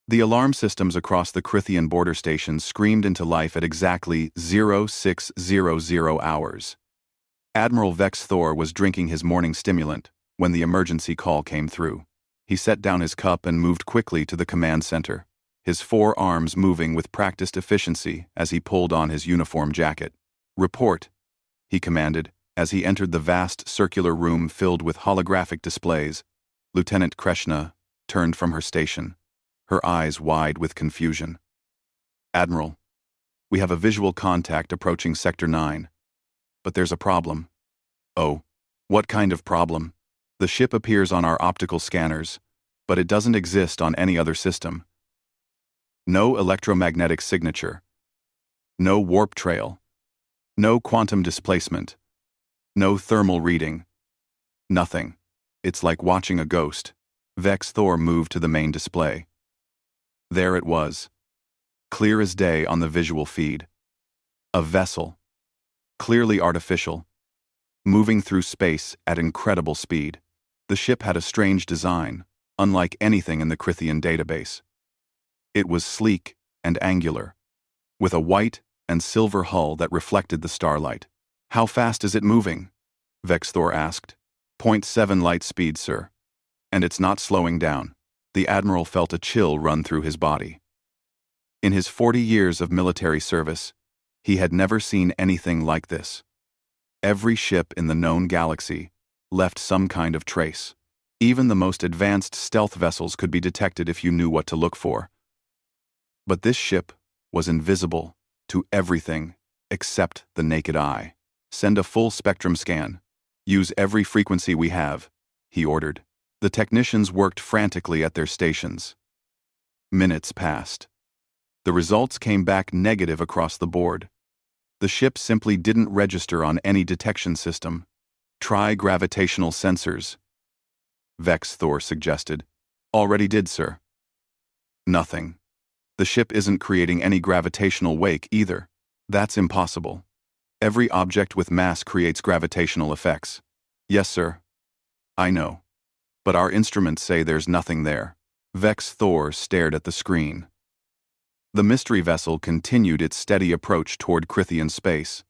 The alarm systems across the Crithian border stations screamed into life at exactly 0600 hours. Admiral Vex Thor was drinking his morning stimulant when the emergency call came through. He set down his cup and moved quickly to the command center, his 4 arms moving with practiced efficiency as he pulled on his uniform jacket. "Report," he commanded, as he entered the vast circular room filled with holographic displays. Lieutenant Kreshna turned from her station, her eyes wide with confusion. "Admiral, we have a visual contact approaching Sector 9. But there's a problem." "Oh, what kind of problem?" "The ship appears on our optical scanners, but it doesn't exist on any other system. No electromagnetic signature. No warp trail. No quantum displacement. No thermal reading. Nothing. It's like watching a ghost." Vex Thor moved to the main display. There it was, clear as day on the visual feed. A vessel, clearly artificial, moving through space at incredible speed. The ship had a strange design, unlike anything in the Crithian database. It was sleek and angular, with a white and silver hull that reflected the starlight. "How fast is it moving?" Vex Thor asked. "0.7 light speed, sir. And it's not slowing down." The Admiral felt a chill run through his body. In his 40 years of military service, he had never seen anything like this. Every ship in the known galaxy left some kind of trace. Even the most advanced stealth vessels could be detected if you knew what to look for. But this ship was invisible to everything except the naked eye. "Send a full spectrum scan. Use every frequency we have," he ordered. The technicians worked frantically at their stations. Minutes passed. The results came back negative across the board. The ship simply didn't register on any detection system. "Try gravitational sensors," Vex Thor suggested. "Already did, sir." Nothing. The ship isn't creating any gravitational wake either. "That's impossible. Every object with mass creates gravitational effects." "Yes, sir. I know. But our instruments say there's nothing there." Vex Thor stared at the screen. The mystery vessel continued its steady approach toward Crithian space.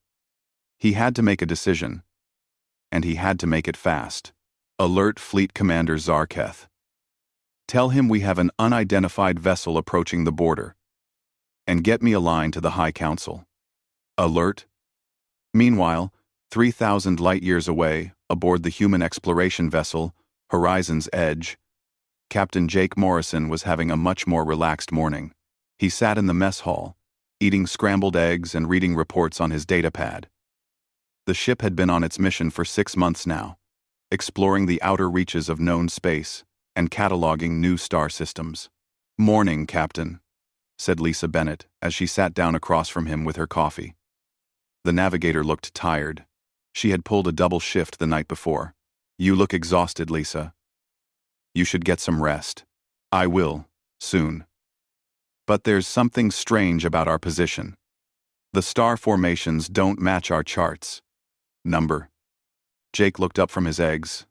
He had to make a decision, and he had to make it fast. "Alert Fleet Commander Zarketh. Tell him we have an unidentified vessel approaching the border, and get me a line to the High Council." "Alert." Meanwhile, 3,000 light-years away, aboard the human exploration vessel, Horizon's Edge, Captain Jake Morrison was having a much more relaxed morning. He sat in the mess hall, eating scrambled eggs and reading reports on his datapad. The ship had been on its mission for 6 months now, exploring the outer reaches of known space and cataloging new star systems. "Morning, Captain," said Lisa Bennett as she sat down across from him with her coffee. The navigator looked tired. She had pulled a double shift the night before. "You look exhausted, Lisa. You should get some rest." "I will, soon. But there's something strange about our position. The star formations don't match our charts." "Number." Jake looked up from his eggs.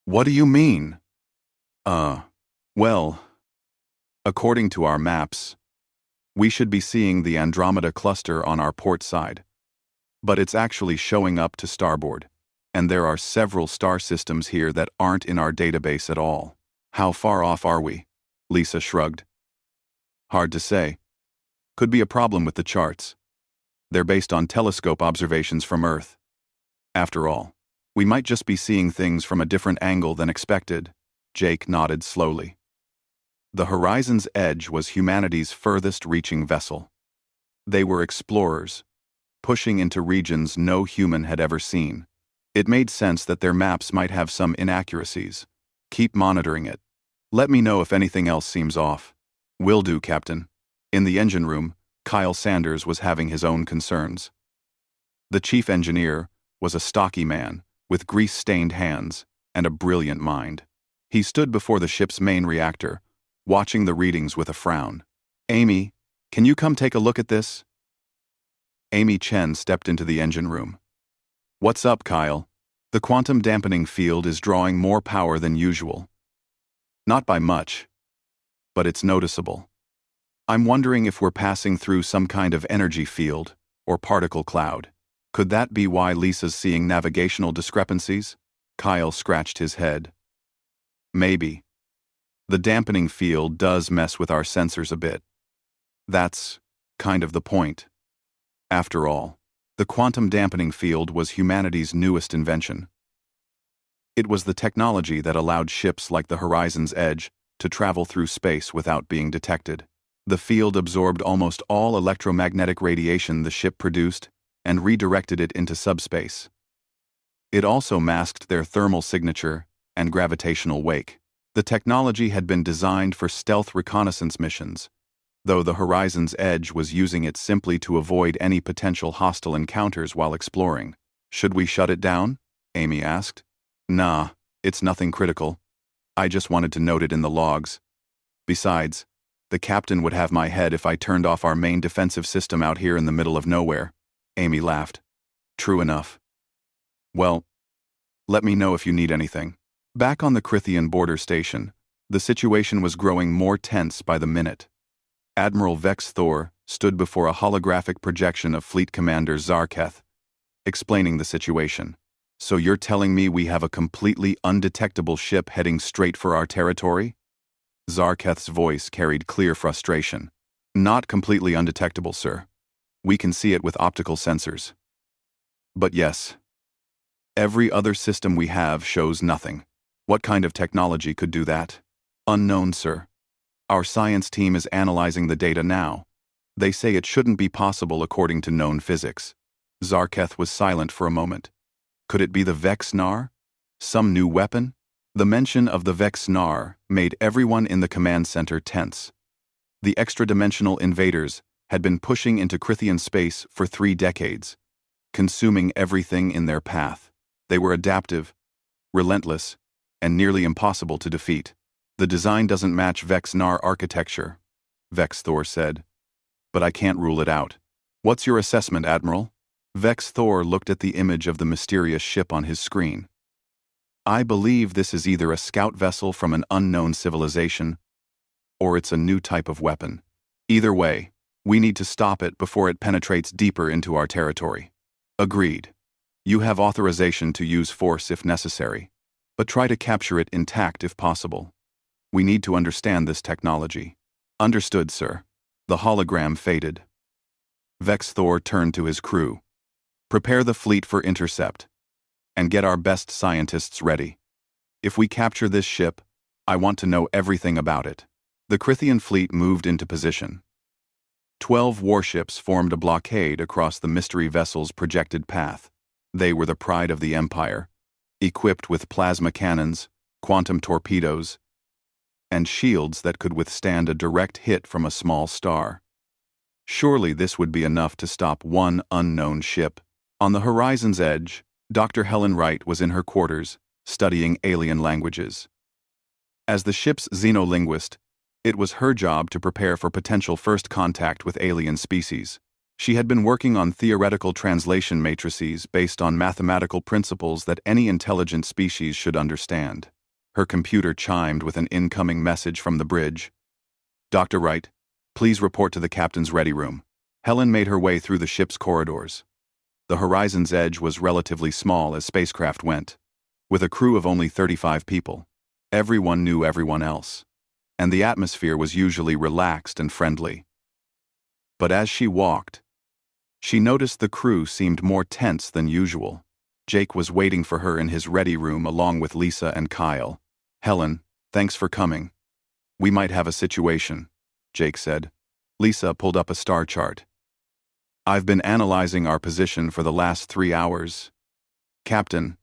"What do you mean?" Well, according to our maps, we should be seeing the Andromeda cluster on our port side. But it's actually showing up to starboard. And there are several star systems here that aren't in our database at all." "How far off are we?" Lisa shrugged. "Hard to say. Could be a problem with the charts. They're based on telescope observations from Earth. After all, we might just be seeing things from a different angle than expected." Jake nodded slowly. The Horizon's Edge was humanity's furthest-reaching vessel. They were explorers, pushing into regions no human had ever seen. It made sense that their maps might have some inaccuracies. "Keep monitoring it. Let me know if anything else seems off." "Will do, Captain." In the engine room, Kyle Sanders was having his own concerns. The chief engineer was a stocky man with grease-stained hands and a brilliant mind. He stood before the ship's main reactor, watching the readings with a frown. "Amy, can you come take a look at this?" Amy Chen stepped into the engine room. "What's up, Kyle?" "The quantum dampening field is drawing more power than usual." "Not by much." but it's noticeable. I'm wondering if we're passing through some kind of energy field or particle cloud. Could that be why Lisa's seeing navigational discrepancies? Kyle scratched his head. Maybe. The dampening field does mess with our sensors a bit. That's kind of the point. After all, the quantum dampening field was humanity's newest invention. It was the technology that allowed ships like the Horizon's Edge to travel through space without being detected. The field absorbed almost all electromagnetic radiation the ship produced and redirected it into subspace. It also masked their thermal signature and gravitational wake. The technology had been designed for stealth reconnaissance missions, though the Horizon's Edge was using it simply to avoid any potential hostile encounters while exploring. Should we shut it down? Amy asked. Nah, it's nothing critical. I just wanted to note it in the logs. Besides, the captain would have my head if I turned off our main defensive system out here in the middle of nowhere. Amy laughed. True enough. Well, let me know if you need anything. Back on the Crithian border station, the situation was growing more tense by the minute. Admiral Vex Thor stood before a holographic projection of Fleet Commander Zarketh, explaining the situation. So you're telling me we have a completely undetectable ship heading straight for our territory? Zarketh's voice carried clear frustration. Not completely undetectable, sir. We can see it with optical sensors. But yes, every other system we have shows nothing. What kind of technology could do that? Unknown, sir. Our science team is analyzing the data now. They say it shouldn't be possible according to known physics. Zarketh was silent for a moment. Could it be the Vex-Nar? Some new weapon? The mention of the Vex-Nar made everyone in the command center tense. The extra-dimensional invaders had been pushing into Crithian space for 3 decades, consuming everything in their path. They were adaptive, relentless, and nearly impossible to defeat. The design doesn't match Vex-Nar architecture, Vex Thor said. But I can't rule it out. What's your assessment, Admiral? Vex Thor looked at the image of the mysterious ship on his screen. I believe this is either a scout vessel from an unknown civilization, or it's a new type of weapon. Either way, we need to stop it before it penetrates deeper into our territory. Agreed. You have authorization to use force if necessary, but try to capture it intact if possible. We need to understand this technology. Understood, sir. The hologram faded. Vex Thor turned to his crew. Prepare the fleet for intercept, and get our best scientists ready. If we capture this ship, I want to know everything about it. The Crithian fleet moved into position. 12 warships formed a blockade across the mystery vessel's projected path. They were the pride of the Empire, equipped with plasma cannons, quantum torpedoes, and shields that could withstand a direct hit from a small star. Surely this would be enough to stop one unknown ship. On the Horizon's Edge, Dr. Helen Wright was in her quarters, studying alien languages. As the ship's xenolinguist, it was her job to prepare for potential first contact with alien species. She had been working on theoretical translation matrices based on mathematical principles that any intelligent species should understand. Her computer chimed with an incoming message from the bridge. Dr. Wright, please report to the captain's ready room. Helen made her way through the ship's corridors. The Horizon's Edge was relatively small as spacecraft went, with a crew of only 35 people. Everyone knew everyone else, and the atmosphere was usually relaxed and friendly. But as she walked, she noticed the crew seemed more tense than usual. Jake was waiting for her in his ready room along with Lisa and Kyle. Helen, thanks for coming. We might have a situation, Jake said. Lisa pulled up a star chart. I've been analyzing our position for the last 3 hours. Captain,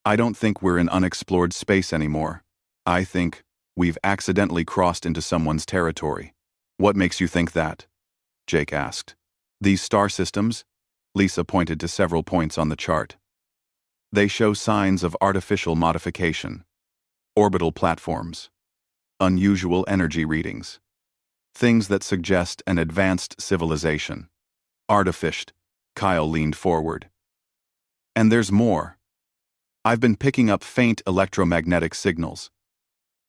I don't think we're in unexplored space anymore. I think we've accidentally crossed into someone's territory. What makes you think that? Jake asked. These star systems? Lisa pointed to several points on the chart. They show signs of artificial modification. Orbital platforms. Unusual energy readings. Things that suggest an advanced civilization. Artificed. Kyle leaned forward. And there's more. I've been picking up faint electromagnetic signals.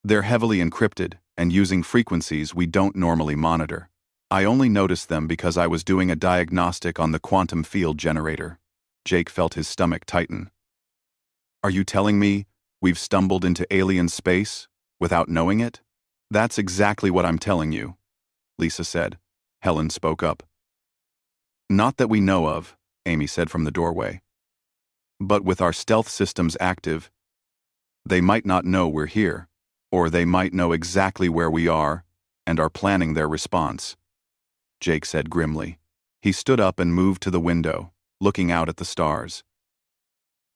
They're heavily encrypted, and using frequencies we don't normally monitor. I only noticed them because I was doing a diagnostic on the quantum field generator. Jake felt his stomach tighten. Are you telling me we've stumbled into alien space without knowing it? That's exactly what I'm telling you, Lisa said. Helen spoke up. Not that we know of, Amy said from the doorway. But with our stealth systems active, they might not know we're here, or they might know exactly where we are and are planning their response, Jake said grimly. He stood up and moved to the window, looking out at the stars.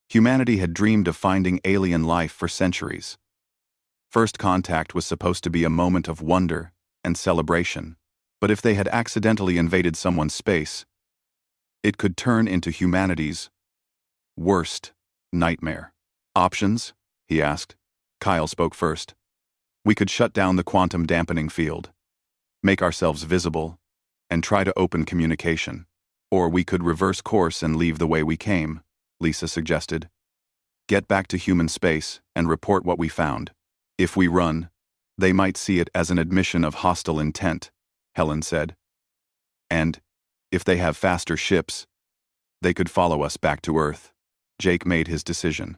Humanity had dreamed of finding alien life for centuries. First contact was supposed to be a moment of wonder and celebration, but if they had accidentally invaded someone's space, it could turn into humanity's worst nightmare. Options? He asked. Kyle spoke first. We could shut down the quantum dampening field, make ourselves visible, and try to open communication. Or we could reverse course and leave the way we came, Lisa suggested. Get back to human space and report what we found. If we run, they might see it as an admission of hostile intent, Helen said. And, if they have faster ships, they could follow us back to Earth. Jake made his decision.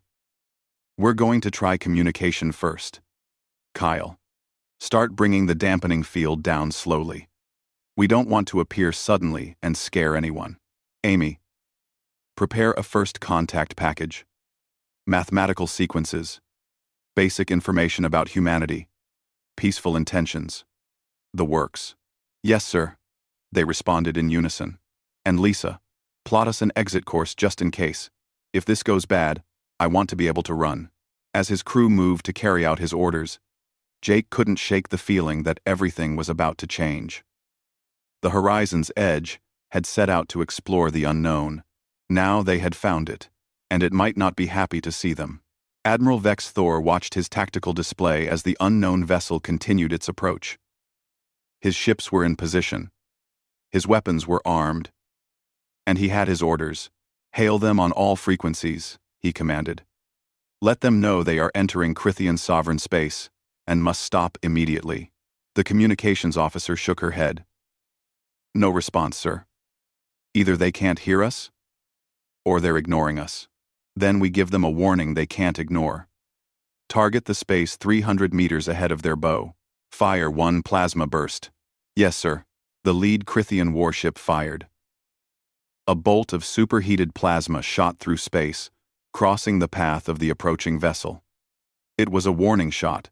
We're going to try communication first. Kyle, start bringing the dampening field down slowly. We don't want to appear suddenly and scare anyone. Amy, prepare a first contact package. Mathematical sequences, basic information about humanity, peaceful intentions, the works. Yes, sir, they responded in unison. And Lisa, plot us an exit course just in case. If this goes bad, I want to be able to run. As his crew moved to carry out his orders, Jake couldn't shake the feeling that everything was about to change. The horizon's edge had set out to explore the unknown. Now they had found it, and it might not be happy to see them. Admiral Vex Thor watched his tactical display as the unknown vessel continued its approach. His ships were in position. His weapons were armed. And he had his orders. Hail them on all frequencies, he commanded. Let them know they are entering Crithian sovereign space, and must stop immediately. The communications officer shook her head. No response, sir. Either they can't hear us, or they're ignoring us. Then we give them a warning they can't ignore. Target the space 300 meters ahead of their bow. Fire one plasma burst. Yes, sir. The lead Crithian warship fired. A bolt of superheated plasma shot through space, crossing the path of the approaching vessel. It was a warning shot,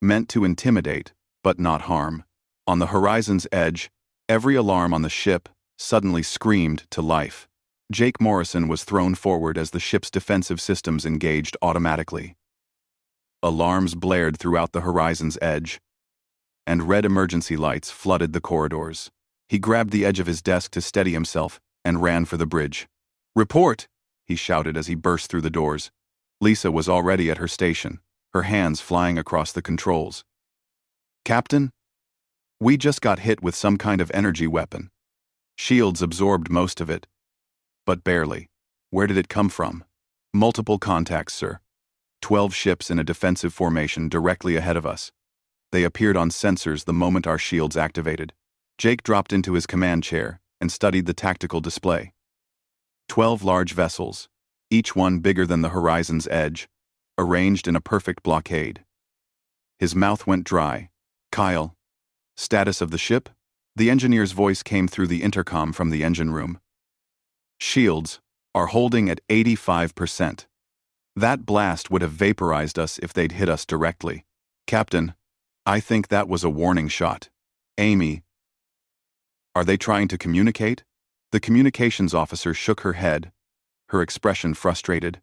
meant to intimidate, but not harm. On the horizon's edge, every alarm on the ship suddenly screamed to life. Jake Morrison was thrown forward as the ship's defensive systems engaged automatically. Alarms blared throughout the horizon's edge, and red emergency lights flooded the corridors. He grabbed the edge of his desk to steady himself and ran for the bridge. Report! He shouted as he burst through the doors. Lisa was already at her station, her hands flying across the controls. Captain? We just got hit with some kind of energy weapon. Shields absorbed most of it, but barely. Where did it come from? Multiple contacts, sir. 12 ships in a defensive formation directly ahead of us. They appeared on sensors the moment our shields activated. Jake dropped into his command chair and studied the tactical display. 12 large vessels, each one bigger than the horizon's edge, arranged in a perfect blockade. His mouth went dry. Kyle, status of the ship? The engineer's voice came through the intercom from the engine room. Shields are holding at 85%. That blast would have vaporized us if they'd hit us directly. Captain, I think that was a warning shot. Amy, are they trying to communicate? The communications officer shook her head, her expression frustrated.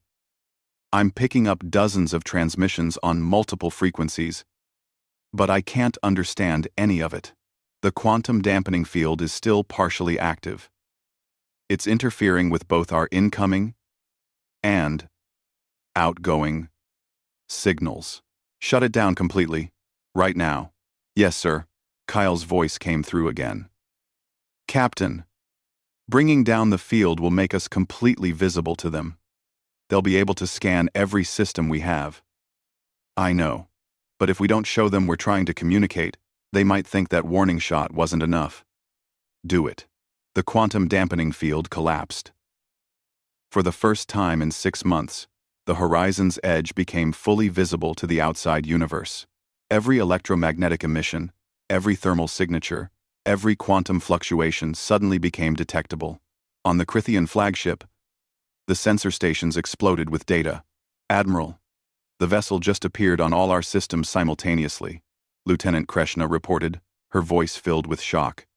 I'm picking up dozens of transmissions on multiple frequencies, but I can't understand any of it. The quantum dampening field is still partially active. It's interfering with both our incoming and outgoing signals. Shut it down completely, right now. Yes, sir. Kyle's voice came through again. Captain, bringing down the field will make us completely visible to them. They'll be able to scan every system we have. I know. But if we don't show them we're trying to communicate, they might think that warning shot wasn't enough. Do it. The quantum dampening field collapsed. For the first time in 6 months, the horizon's edge became fully visible to the outside universe. Every electromagnetic emission, every thermal signature, every quantum fluctuation suddenly became detectable. On the Crithian flagship, the sensor stations exploded with data. Admiral, the vessel just appeared on all our systems simultaneously, Lieutenant Kreshna reported, her voice filled with shock.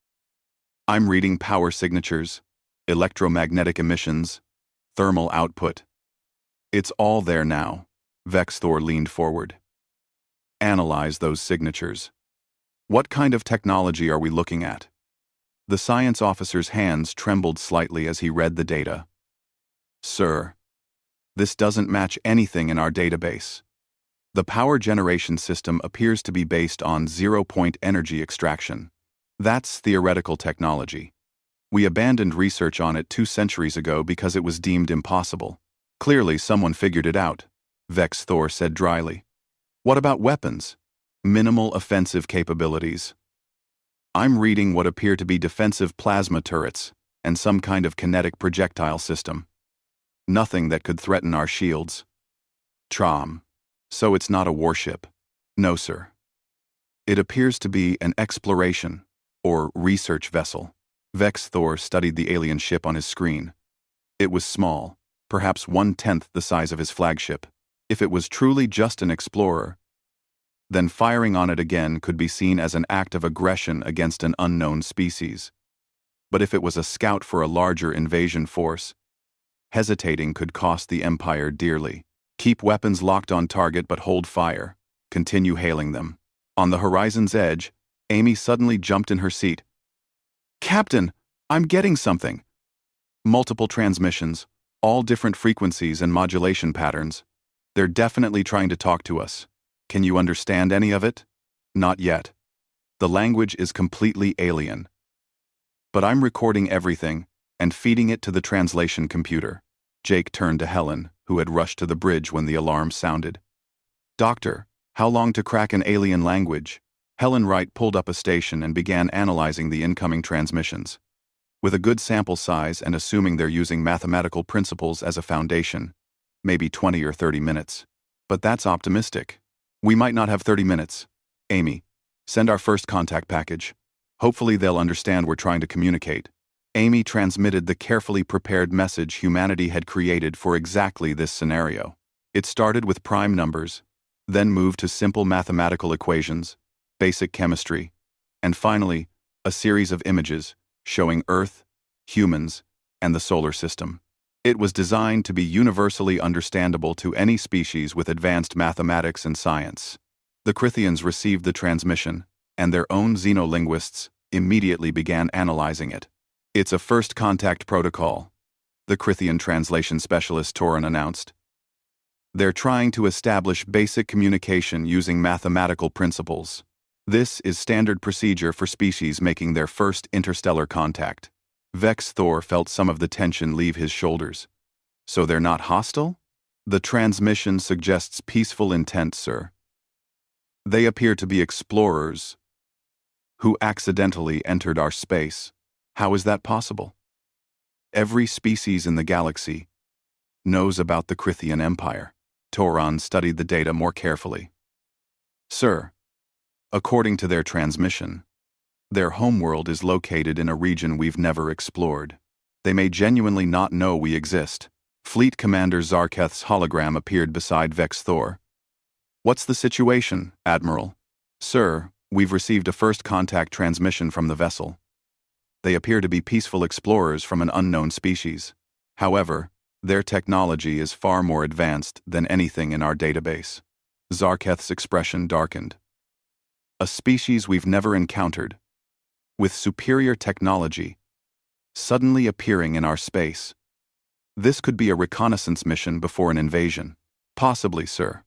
I'm reading power signatures, electromagnetic emissions, thermal output. It's all there now. Vexthor leaned forward. Analyze those signatures. What kind of technology are we looking at? The science officer's hands trembled slightly as he read the data. Sir, this doesn't match anything in our database. The power generation system appears to be based on zero-point energy extraction. That's theoretical technology. We abandoned research on it 2 centuries ago because it was deemed impossible. Clearly someone figured it out, Vexthor said dryly. What about weapons? Minimal offensive capabilities. I'm reading what appear to be defensive plasma turrets and some kind of kinetic projectile system. Nothing that could threaten our shields. Trom. So it's not a warship. No, sir. It appears to be an exploration or research vessel. Vexthor studied the alien ship on his screen. It was small, perhaps 1/10 the size of his flagship. If it was truly just an explorer, then firing on it again could be seen as an act of aggression against an unknown species. But if it was a scout for a larger invasion force, hesitating could cost the Empire dearly. Keep weapons locked on target but hold fire. Continue hailing them. On the horizon's edge, Amy suddenly jumped in her seat. Captain, I'm getting something. Multiple transmissions, all different frequencies and modulation patterns. They're definitely trying to talk to us. Can you understand any of it? Not yet. The language is completely alien. But I'm recording everything and feeding it to the translation computer. Jake turned to Helen, who had rushed to the bridge when the alarm sounded. Doctor, how long to crack an alien language? Helen Wright pulled up a station and began analyzing the incoming transmissions. With a good sample size and assuming they're using mathematical principles as a foundation, maybe 20 or 30 minutes. But that's optimistic. We might not have 30 minutes. Amy, send our first contact package. Hopefully they'll understand we're trying to communicate. Amy transmitted the carefully prepared message humanity had created for exactly this scenario. It started with prime numbers, then moved to simple mathematical equations, basic chemistry, and finally, a series of images showing Earth, humans, and the solar system. It was designed to be universally understandable to any species with advanced mathematics and science. The Crithians received the transmission, and their own xenolinguists immediately began analyzing it. It's a first contact protocol, the Crithian translation specialist Torin announced. They're trying to establish basic communication using mathematical principles. This is standard procedure for species making their first interstellar contact. Vexthor felt some of the tension leave his shoulders. So they're not hostile? The transmission suggests peaceful intent, sir. They appear to be explorers who accidentally entered our space. How is that possible? Every species in the galaxy knows about the Crithian Empire. Toron studied the data more carefully. Sir, according to their transmission, their homeworld is located in a region we've never explored. They may genuinely not know we exist. Fleet Commander Zarketh's hologram appeared beside Vexthor. What's the situation, Admiral? Sir, we've received a first contact transmission from the vessel. They appear to be peaceful explorers from an unknown species. However, their technology is far more advanced than anything in our database. Zarketh's expression darkened. A species we've never encountered, with superior technology, suddenly appearing in our space. This could be a reconnaissance mission before an invasion. Possibly, sir.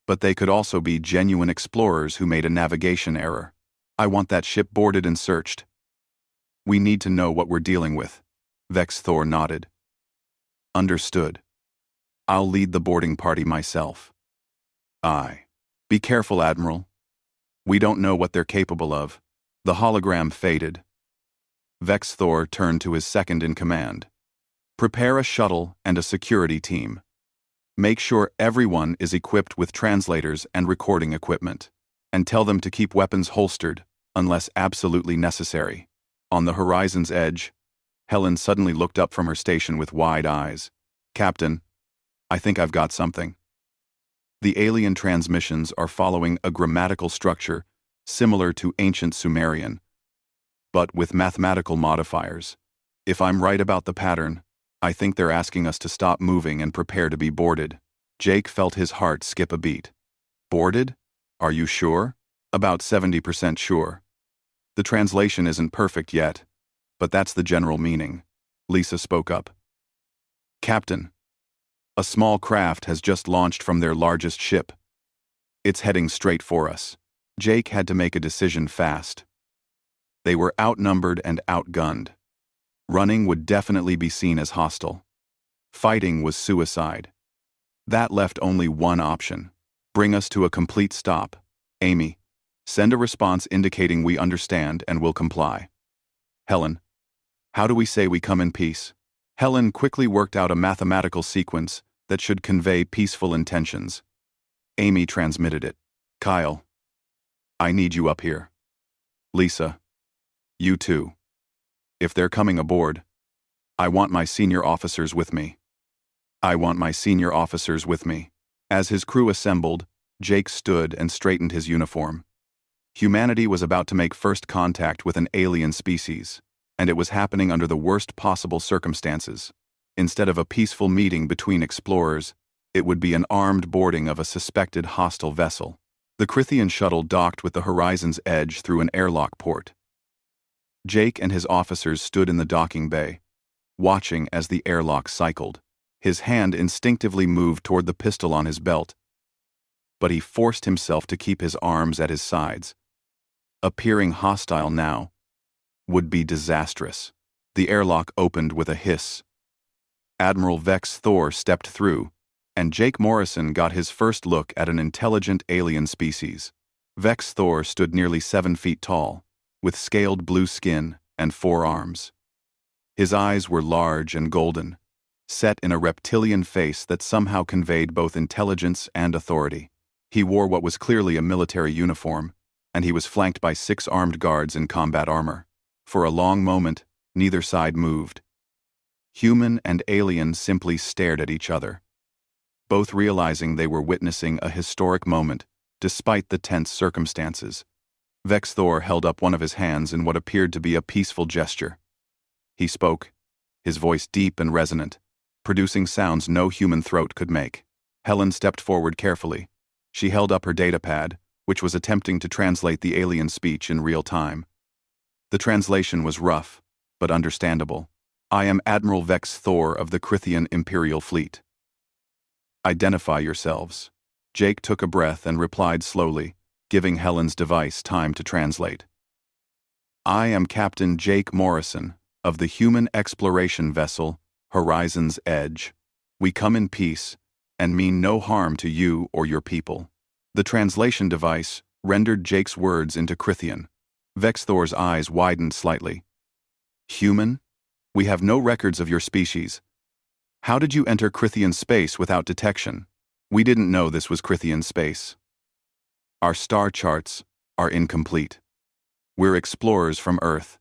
But they could also be genuine explorers who made a navigation error. I want that ship boarded and searched. We need to know what we're dealing with. Vexthor nodded. Understood. I'll lead the boarding party myself. Aye. Be careful, Admiral. We don't know what they're capable of. The hologram faded. Vex Thor turned to his second-in-command. Prepare a shuttle and a security team. Make sure everyone is equipped with translators and recording equipment. And tell them to keep weapons holstered, unless absolutely necessary. On the horizon's edge, Helen suddenly looked up from her station with wide eyes. Captain, I think I've got something. The alien transmissions are following a grammatical structure similar to ancient Sumerian, but with mathematical modifiers. If I'm right about the pattern, I think they're asking us to stop moving and prepare to be boarded. Jake felt his heart skip a beat. Boarded? Are you sure? About 70% sure. The translation isn't perfect yet, but that's the general meaning. Lisa spoke up. Captain, a small craft has just launched from their largest ship. It's heading straight for us. Jake had to make a decision fast. They were outnumbered and outgunned. Running would definitely be seen as hostile. Fighting was suicide. That left only one option. Bring us to a complete stop. Amy, send a response indicating we understand and will comply. Helen, how do we say we come in peace? Helen quickly worked out a mathematical sequence that should convey peaceful intentions. Amy transmitted it. Kyle, I need you up here. Lisa, you too. If they're coming aboard, I want my senior officers with me. I want my senior officers with me. As his crew assembled, Jake stood and straightened his uniform. Humanity was about to make first contact with an alien species, and it was happening under the worst possible circumstances. Instead of a peaceful meeting between explorers, it would be an armed boarding of a suspected hostile vessel. The Crithian shuttle docked with the horizon's edge through an airlock port. Jake and his officers stood in the docking bay, watching as the airlock cycled. His hand instinctively moved toward the pistol on his belt, but he forced himself to keep his arms at his sides. Appearing hostile now would be disastrous. The airlock opened with a hiss. Admiral Vex Thor stepped through, and Jake Morrison got his first look at an intelligent alien species. Vex Thor stood nearly 7 feet tall, with scaled blue skin and 4 arms. His eyes were large and golden, set in a reptilian face that somehow conveyed both intelligence and authority. He wore what was clearly a military uniform, and he was flanked by 6 armed guards in combat armor. For a long moment, neither side moved. Human and alien simply stared at each other, both realizing they were witnessing a historic moment, despite the tense circumstances. Vex Thor held up one of his hands in what appeared to be a peaceful gesture. He spoke, his voice deep and resonant, producing sounds no human throat could make. Helen stepped forward carefully. She held up her datapad, which was attempting to translate the alien speech in real time. The translation was rough, but understandable. I am Admiral Vex Thor of the Crithian Imperial Fleet. Identify yourselves. Jake took a breath and replied slowly, giving Helen's device time to translate. I am Captain Jake Morrison of the human exploration vessel Horizon's Edge. We come in peace and mean no harm to you or your people. The translation device rendered Jake's words into Crithian. Vex Thor's eyes widened slightly. Human? We have no records of your species. How did you enter Crithian space without detection? We didn't know this was Crithian space. Our star charts are incomplete. We're explorers from Earth,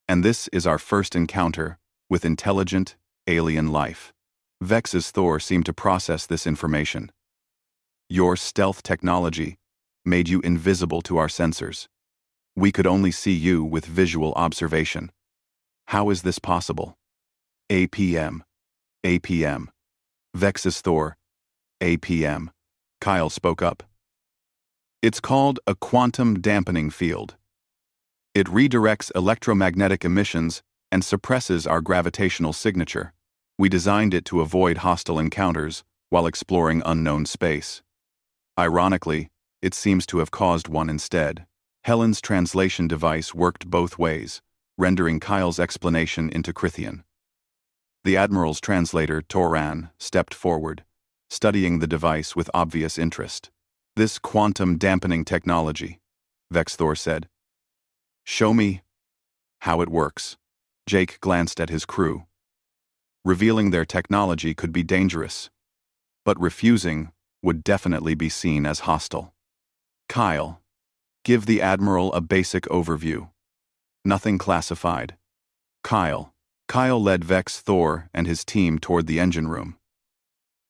and this is our first encounter with intelligent, alien life. Vex's Thor seemed to process this information. Your stealth technology made you invisible to our sensors. We could only see you with visual observation. How is this possible? APM. APM. Vex's Thor. APM. Kyle spoke up. It's called a quantum dampening field. It redirects electromagnetic emissions and suppresses our gravitational signature. We designed it to avoid hostile encounters while exploring unknown space. Ironically, it seems to have caused one instead. Helen's translation device worked both ways, rendering Kyle's explanation into Crithian. The Admiral's translator, Toran, stepped forward, studying the device with obvious interest. This quantum dampening technology, Vex Thor said. Show me how it works. Jake glanced at his crew. Revealing their technology could be dangerous, but refusing would definitely be seen as hostile. Kyle, give the Admiral a basic overview. Nothing classified. Kyle led Vex Thor and his team toward the engine room.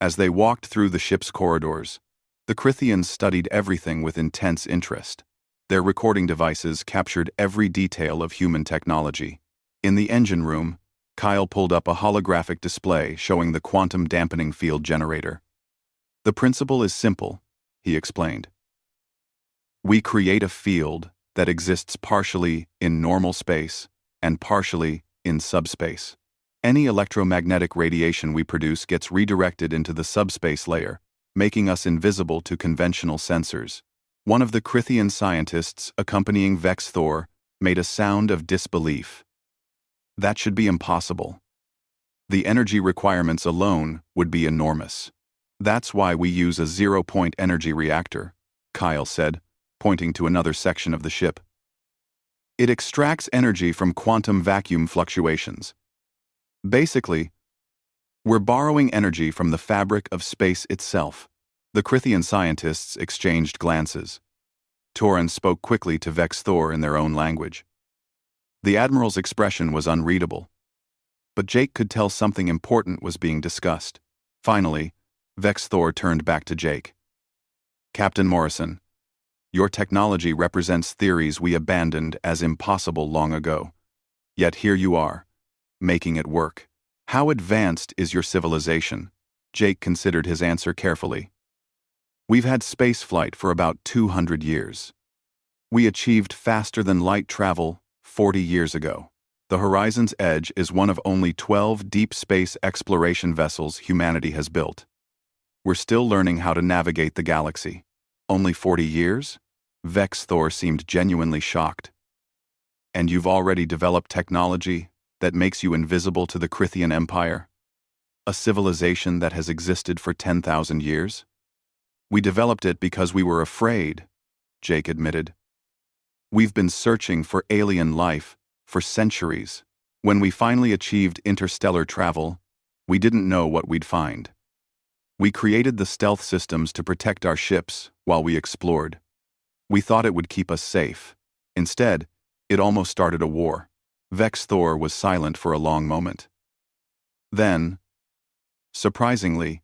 As they walked through the ship's corridors, the Crithians studied everything with intense interest. Their recording devices captured every detail of human technology. In the engine room, Kyle pulled up a holographic display showing the quantum dampening field generator. The principle is simple, he explained. We create a field that exists partially in normal space and partially in subspace. Any electromagnetic radiation we produce gets redirected into the subspace layer, making us invisible to conventional sensors. One of the Crithian scientists accompanying Vex Thor made a sound of disbelief. That should be impossible. The energy requirements alone would be enormous. That's why we use a zero-point energy reactor, Kyle said, pointing to another section of the ship. It extracts energy from quantum vacuum fluctuations. Basically, we're borrowing energy from the fabric of space itself. The Crithian scientists exchanged glances. Tauren spoke quickly to Vex Thor in their own language. The Admiral's expression was unreadable, but Jake could tell something important was being discussed. Finally, Vex Thor turned back to Jake. Captain Morrison, your technology represents theories we abandoned as impossible long ago. Yet here you are, making it work. How advanced is your civilization? Jake considered his answer carefully. We've had spaceflight for about 200 years. We achieved faster-than-light travel 40 years ago. The Horizon's Edge is one of only 12 deep space exploration vessels humanity has built. We're still learning how to navigate the galaxy. Only 40 years? Vex Thor seemed genuinely shocked. And you've already developed technology that makes you invisible to the Crithian Empire? A civilization that has existed for 10,000 years? We developed it because we were afraid, Jake admitted. We've been searching for alien life for centuries. When we finally achieved interstellar travel, we didn't know what we'd find. We created the stealth systems to protect our ships while we explored. We thought it would keep us safe. Instead, it almost started a war. Vex Thor was silent for a long moment. Then, surprisingly,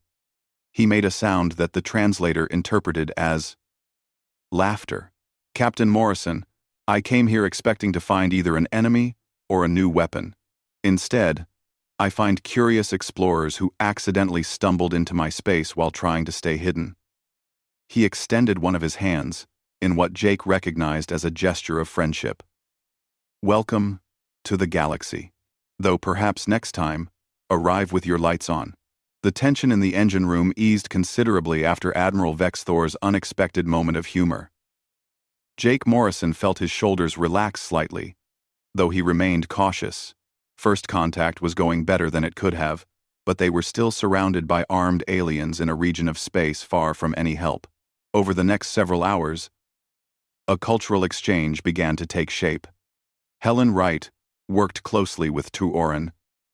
he made a sound that the translator interpreted as laughter. Captain Morrison, I came here expecting to find either an enemy or a new weapon. Instead, I find curious explorers who accidentally stumbled into my space while trying to stay hidden. He extended one of his hands in what Jake recognized as a gesture of friendship. Welcome to the galaxy. Though perhaps next time, arrive with your lights on. The tension in the engine room eased considerably after Admiral Vex Thor's unexpected moment of humor. Jake Morrison felt his shoulders relax slightly, though he remained cautious. First contact was going better than it could have, but they were still surrounded by armed aliens in a region of space far from any help. Over the next several hours, a cultural exchange began to take shape. Helen Wright worked closely with Tauren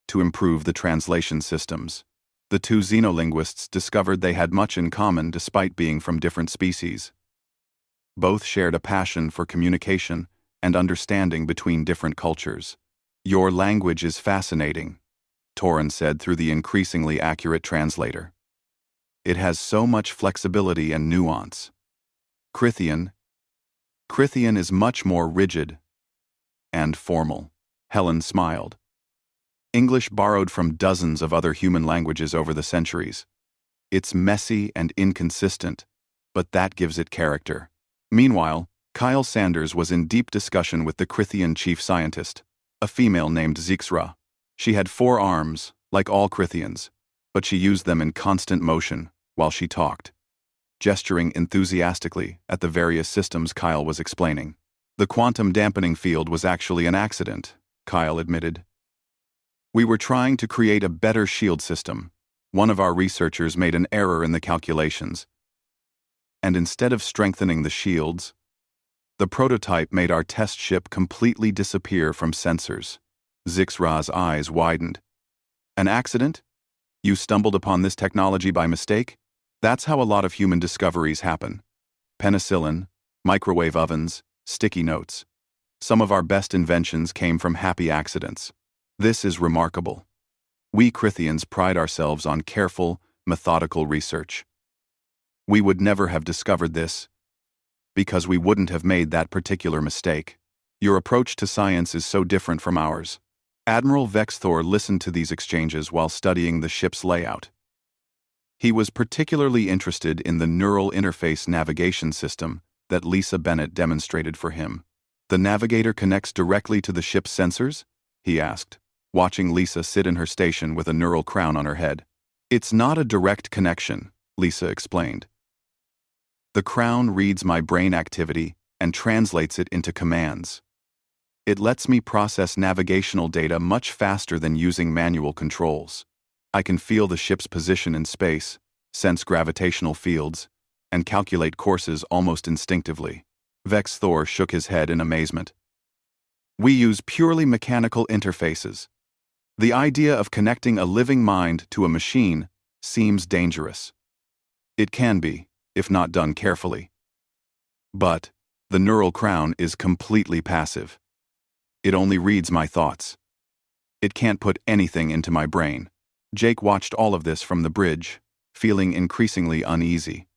to improve the translation systems. The two xenolinguists discovered they had much in common despite being from different species. Both shared a passion for communication and understanding between different cultures. Your language is fascinating, Tauren said through the increasingly accurate translator. It has so much flexibility and nuance. Crithian is much more rigid and formal. Helen smiled. English borrowed from dozens of other human languages over the centuries. It's messy and inconsistent, but that gives it character. Meanwhile, Kyle Sanders was in deep discussion with the Crithian chief scientist, a female named Zixra. She had 4 arms, like all Crithians, but she used them in constant motion while she talked, gesturing enthusiastically at the various systems Kyle was explaining. The quantum dampening field was actually an accident, Kyle admitted. We were trying to create a better shield system. One of our researchers made an error in the calculations. And instead of strengthening the shields, the prototype made our test ship completely disappear from sensors. Zixra's eyes widened. An accident? You stumbled upon this technology by mistake? That's how a lot of human discoveries happen. Penicillin, microwave ovens, sticky notes. Some of our best inventions came from happy accidents. This is remarkable. We Crithians pride ourselves on careful, methodical research. We would never have discovered this, because we wouldn't have made that particular mistake. Your approach to science is so different from ours. Admiral Vex Thor listened to these exchanges while studying the ship's layout. He was particularly interested in the neural interface navigation system that Lisa Bennett demonstrated for him. The navigator connects directly to the ship's sensors? He asked, watching Lisa sit in her station with a neural crown on her head. It's not a direct connection, Lisa explained. The crown reads my brain activity and translates it into commands. It lets me process navigational data much faster than using manual controls. I can feel the ship's position in space, sense gravitational fields, and calculate courses almost instinctively. Vex Thor shook his head in amazement. We use purely mechanical interfaces. The idea of connecting a living mind to a machine seems dangerous. It can be, if not done carefully. But the neural crown is completely passive. It only reads my thoughts. It can't put anything into my brain. Jake watched all of this from the bridge, feeling increasingly uneasy.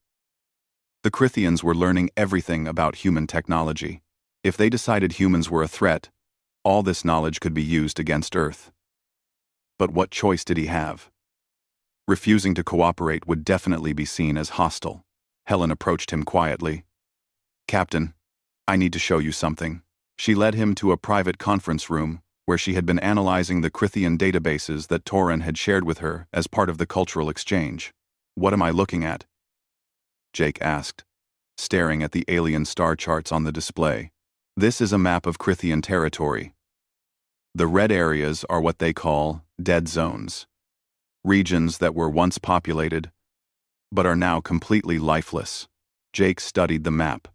The Crithians were learning everything about human technology. If they decided humans were a threat, all this knowledge could be used against Earth. But what choice did he have? Refusing to cooperate would definitely be seen as hostile. Helen approached him quietly. Captain, I need to show you something. She led him to a private conference room where she had been analyzing the Crithian databases that Torin had shared with her as part of the cultural exchange. What am I looking at? Jake asked, staring at the alien star charts on the display. This is a map of Crithian territory. The red areas are what they call dead zones. Regions that were once populated, but are now completely lifeless. Jake studied the map.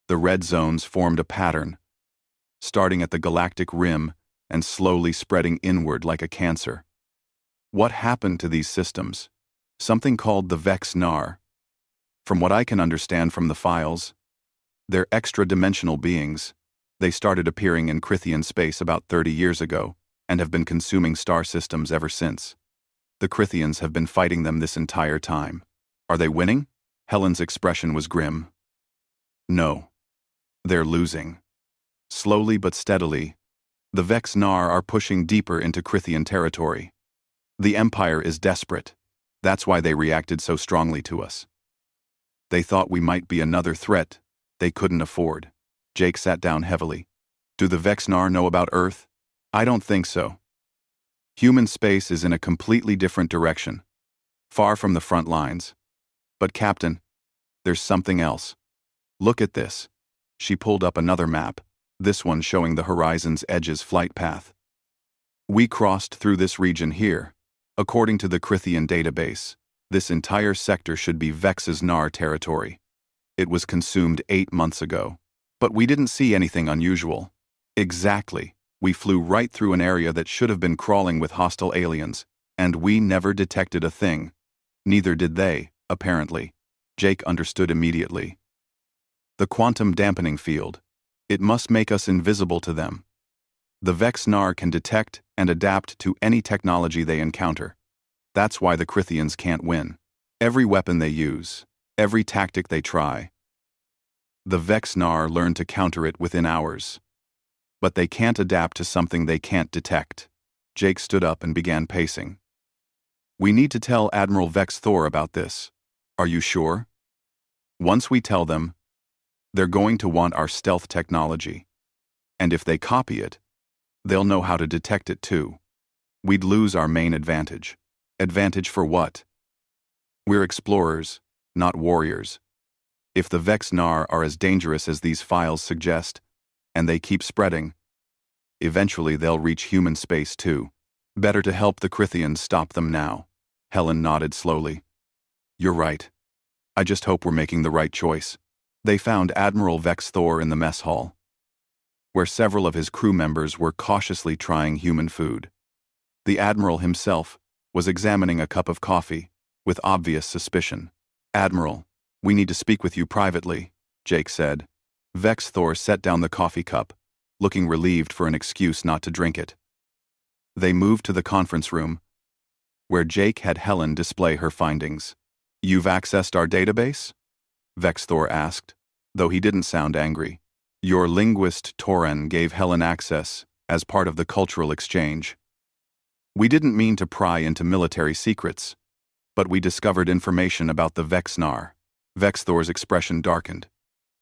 The red zones formed a pattern, starting at the galactic rim and slowly spreading inward like a cancer. What happened to these systems? Something called the Vex-Nar. From what I can understand from the files, they're extra-dimensional beings. They started appearing in Crithian space about 30 years ago and have been consuming star systems ever since. The Crithians have been fighting them this entire time. Are they winning? Helen's expression was grim. No. They're losing. Slowly but steadily, the Vex-Nar are pushing deeper into Crithian territory. The Empire is desperate. That's why they reacted so strongly to us. They thought we might be another threat they couldn't afford. Jake sat down heavily. Do the Vex-Nar know about Earth? I don't think so. Human space is in a completely different direction, far from the front lines. But Captain, there's something else. Look at this. She pulled up another map, this one showing the horizon's edge's flight path. We crossed through this region here. According to the Crithian database, this entire sector should be Vex's-Nar territory. It was consumed 8 months ago. But we didn't see anything unusual. Exactly. We flew right through an area that should have been crawling with hostile aliens, and we never detected a thing. Neither did they, apparently. Jake understood immediately. The quantum dampening field. It must make us invisible to them. The Vex-Nar can detect and adapt to any technology they encounter. That's why the Crithians can't win. Every weapon they use, every tactic they try, the Vex-Nar learn to counter it within hours. But they can't adapt to something they can't detect. Jake stood up and began pacing. We need to tell Admiral Vex Thor about this. Are you sure? Once we tell them, they're going to want our stealth technology. And if they copy it, they'll know how to detect it too. We'd lose our main advantage. Advantage for what? We're explorers, not warriors. If the Vex-Nar are as dangerous as these files suggest, and they keep spreading, eventually they'll reach human space too. Better to help the Crithians stop them now. Helen nodded slowly. You're right. I just hope we're making the right choice. They found Admiral Vex Thor in the mess hall, where several of his crew members were cautiously trying human food. The Admiral himself was examining a cup of coffee, with obvious suspicion. "Admiral, we need to speak with you privately," Jake said. Vex Thor set down the coffee cup, looking relieved for an excuse not to drink it. They moved to the conference room, where Jake had Helen display her findings. "You've accessed our database?" Vex Thor asked, though he didn't sound angry. "Your linguist Toren gave Helen access as part of the cultural exchange. We didn't mean to pry into military secrets, but we discovered information about the Vexnar." Vex Thor's expression darkened.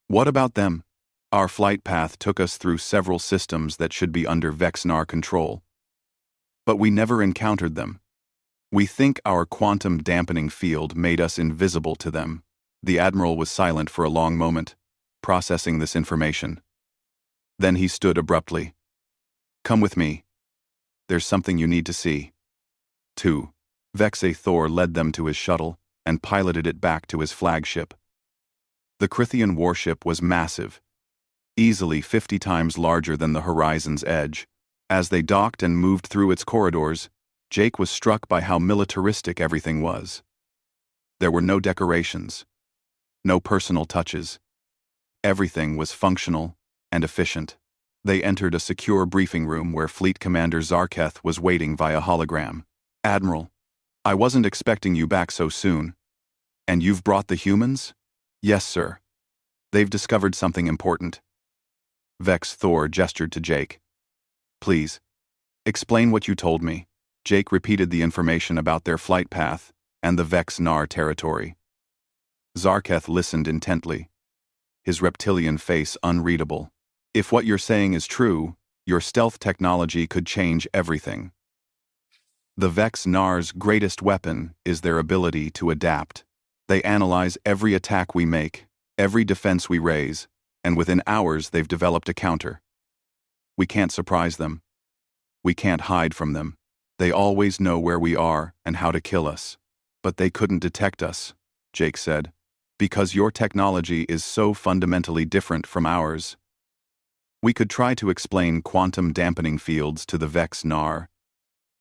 "What about them? Our flight path took us through several systems that should be under Vexnar control, but we never encountered them. We think our quantum dampening field made us invisible to them." The Admiral was silent for a long moment, processing this information. Then he stood abruptly. "Come with me. There's something you need to see." 2. Vexa Thor led them to his shuttle and piloted it back to his flagship. The Crithian warship was massive, easily 50 times larger than the Horizon's Edge. As they docked and moved through its corridors, Jake was struck by how militaristic everything was. There were no decorations, no personal touches. Everything was functional and efficient. They entered a secure briefing room where Fleet Commander Zarketh was waiting via hologram. "Admiral, I wasn't expecting you back so soon. And you've brought the humans?" "Yes, sir. They've discovered something important." Vex Thor gestured to Jake. "Please, explain what you told me." Jake repeated the information about their flight path and the Vexnar territory. Zarketh listened intently, his reptilian face unreadable. "If what you're saying is true, your stealth technology could change everything. The Vexnar's greatest weapon is their ability to adapt. They analyze every attack we make, every defense we raise, and within hours they've developed a counter. We can't surprise them. We can't hide from them. They always know where we are and how to kill us. But they couldn't detect us," Jake said, "because your technology is so fundamentally different from ours. We could try to explain quantum dampening fields to the Vexnar,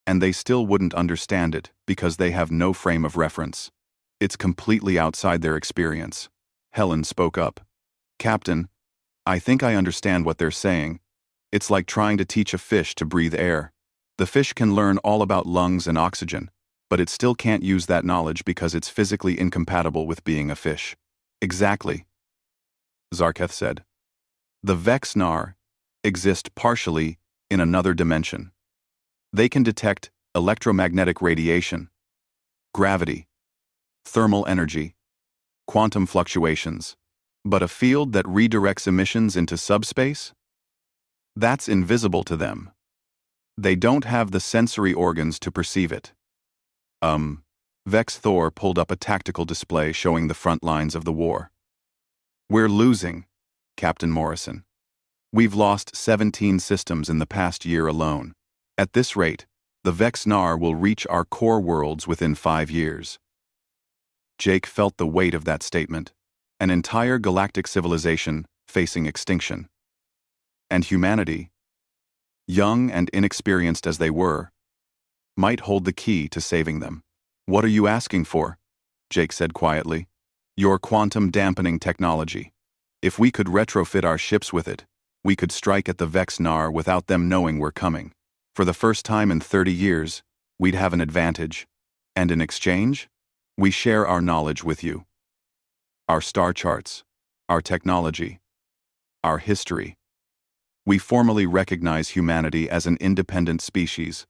and they still wouldn't understand it because they have no frame of reference. It's completely outside their experience." Helen spoke up. "Captain, I think I understand what they're saying. It's like trying to teach a fish to breathe air. The fish can learn all about lungs and oxygen, but it still can't use that knowledge because it's physically incompatible with being a fish." "Exactly," Zarketh said. "The Vexnar exist partially in another dimension. They can detect electromagnetic radiation, gravity, thermal energy, quantum fluctuations. But a field that redirects emissions into subspace? That's invisible to them. They don't have the sensory organs to perceive it." Vex Thor pulled up a tactical display showing the front lines of the war. "We're losing, Captain Morrison. We've lost 17 systems in the past year alone. At this rate, the Vexnar will reach our core worlds within 5 years." Jake felt the weight of that statement. An entire galactic civilization facing extinction. And humanity, young and inexperienced as they were, might hold the key to saving them. "What are you asking for?" Jake said quietly. "Your quantum dampening technology. If we could retrofit our ships with it, we could strike at the Vexnar without them knowing we're coming. For the first time in 30 years, we'd have an advantage. And in exchange, we share our knowledge with you. Our star charts, our technology, our history. We formally recognize humanity as an independent species,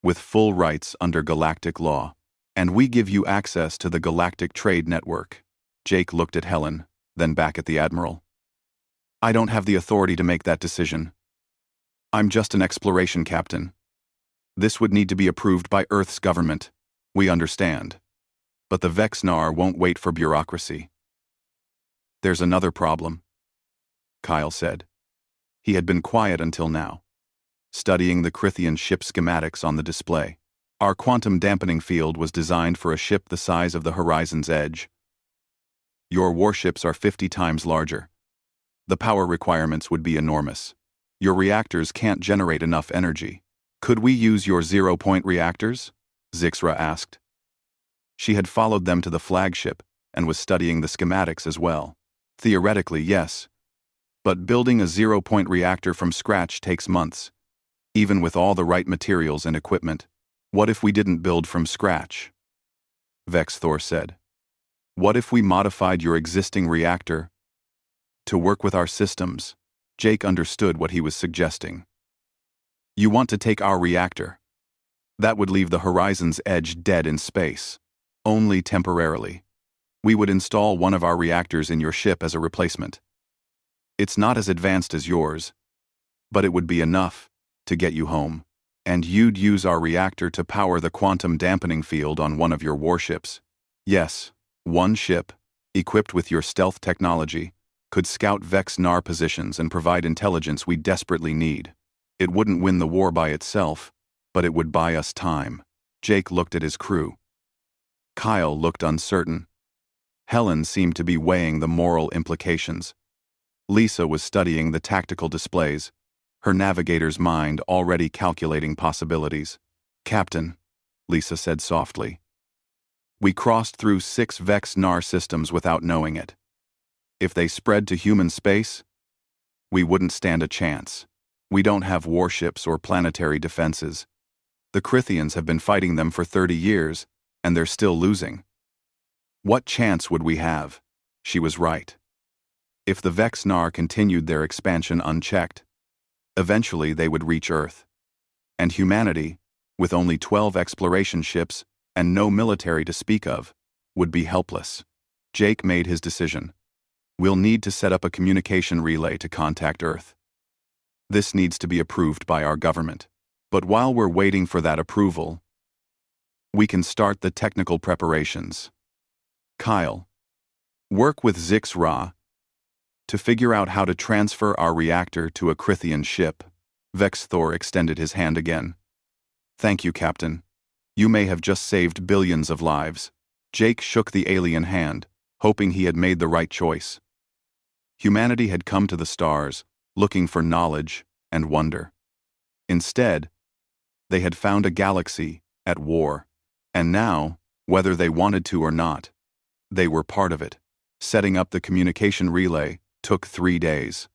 with full rights under galactic law. And we give you access to the Galactic Trade Network." Jake looked at Helen, then back at the Admiral. "I don't have the authority to make that decision. I'm just an exploration captain. This would need to be approved by Earth's government. We understand. But the Vexnar won't wait for bureaucracy." "There's another problem," Kyle said. He had been quiet until now, studying the Crithian ship schematics on the display. "Our quantum dampening field was designed for a ship the size of the Horizon's Edge. Your warships are 50 times larger. The power requirements would be enormous. Your reactors can't generate enough energy. Could we use your zero-point reactors? Zixra asked. She had followed them to the flagship and was studying the schematics as well. Theoretically, yes. But building a zero-point reactor from scratch takes months, even with all the right materials and equipment. What if we didn't build from scratch? Vex Thor said. What if we modified your existing reactor to work with our systems? Jake understood what he was suggesting. You want to take our reactor? That would leave the Horizon's Edge dead in space. Only temporarily. We would install one of our reactors in your ship as a replacement. It's not as advanced as yours, but it would be enough to get you home. And you'd use our reactor to power the quantum dampening field on one of your warships. Yes, one ship, equipped with your stealth technology, could scout Vex-Nar positions and provide intelligence we desperately need. It wouldn't win the war by itself, but it would buy us time. Jake looked at his crew. Kyle looked uncertain. Helen seemed to be weighing the moral implications. Lisa was studying the tactical displays, her navigator's mind already calculating possibilities. Captain, Lisa said softly. We crossed through 6 Vex-Nar systems without knowing it. If they spread to human space, we wouldn't stand a chance. We don't have warships or planetary defenses. The Crithians have been fighting them for 30 years, and they're still losing. What chance would we have? She was right. If the Vex-Nar continued their expansion unchecked, eventually they would reach Earth. And humanity, with only 12 exploration ships and no military to speak of, would be helpless. Jake made his decision. We'll need to set up a communication relay to contact Earth. This needs to be approved by our government. But while we're waiting for that approval, we can start the technical preparations. Kyle, work with Zixra to figure out how to transfer our reactor to a Crithian ship. Vex Thor extended his hand again. Thank you, Captain. You may have just saved billions of lives. Jake shook the alien hand, hoping he had made the right choice. Humanity had come to the stars, looking for knowledge and wonder. Instead, they had found a galaxy at war. And now, whether they wanted to or not, they were part of it. Setting up the communication relay took 3 days.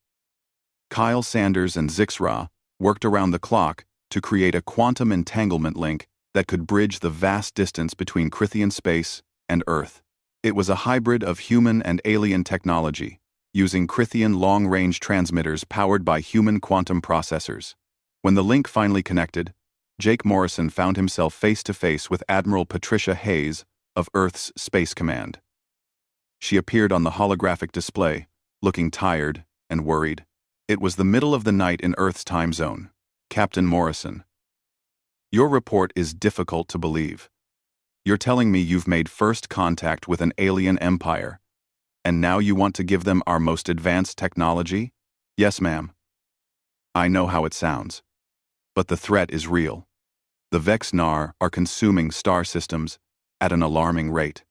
Kyle Sanders and Zixra worked around the clock to create a quantum entanglement link that could bridge the vast distance between Crithian space and Earth. It was a hybrid of human and alien technology, using Crithian long-range transmitters powered by human quantum processors. When the link finally connected, Jake Morrison found himself face-to-face with Admiral Patricia Hayes of Earth's Space Command. She appeared on the holographic display, looking tired and worried. It was the middle of the night in Earth's time zone. Captain Morrison, your report is difficult to believe. You're telling me you've made first contact with an alien empire, and now you want to give them our most advanced technology? Yes, ma'am. I know how it sounds. But the threat is real. The Vex-Nar are consuming star systems at an alarming rate.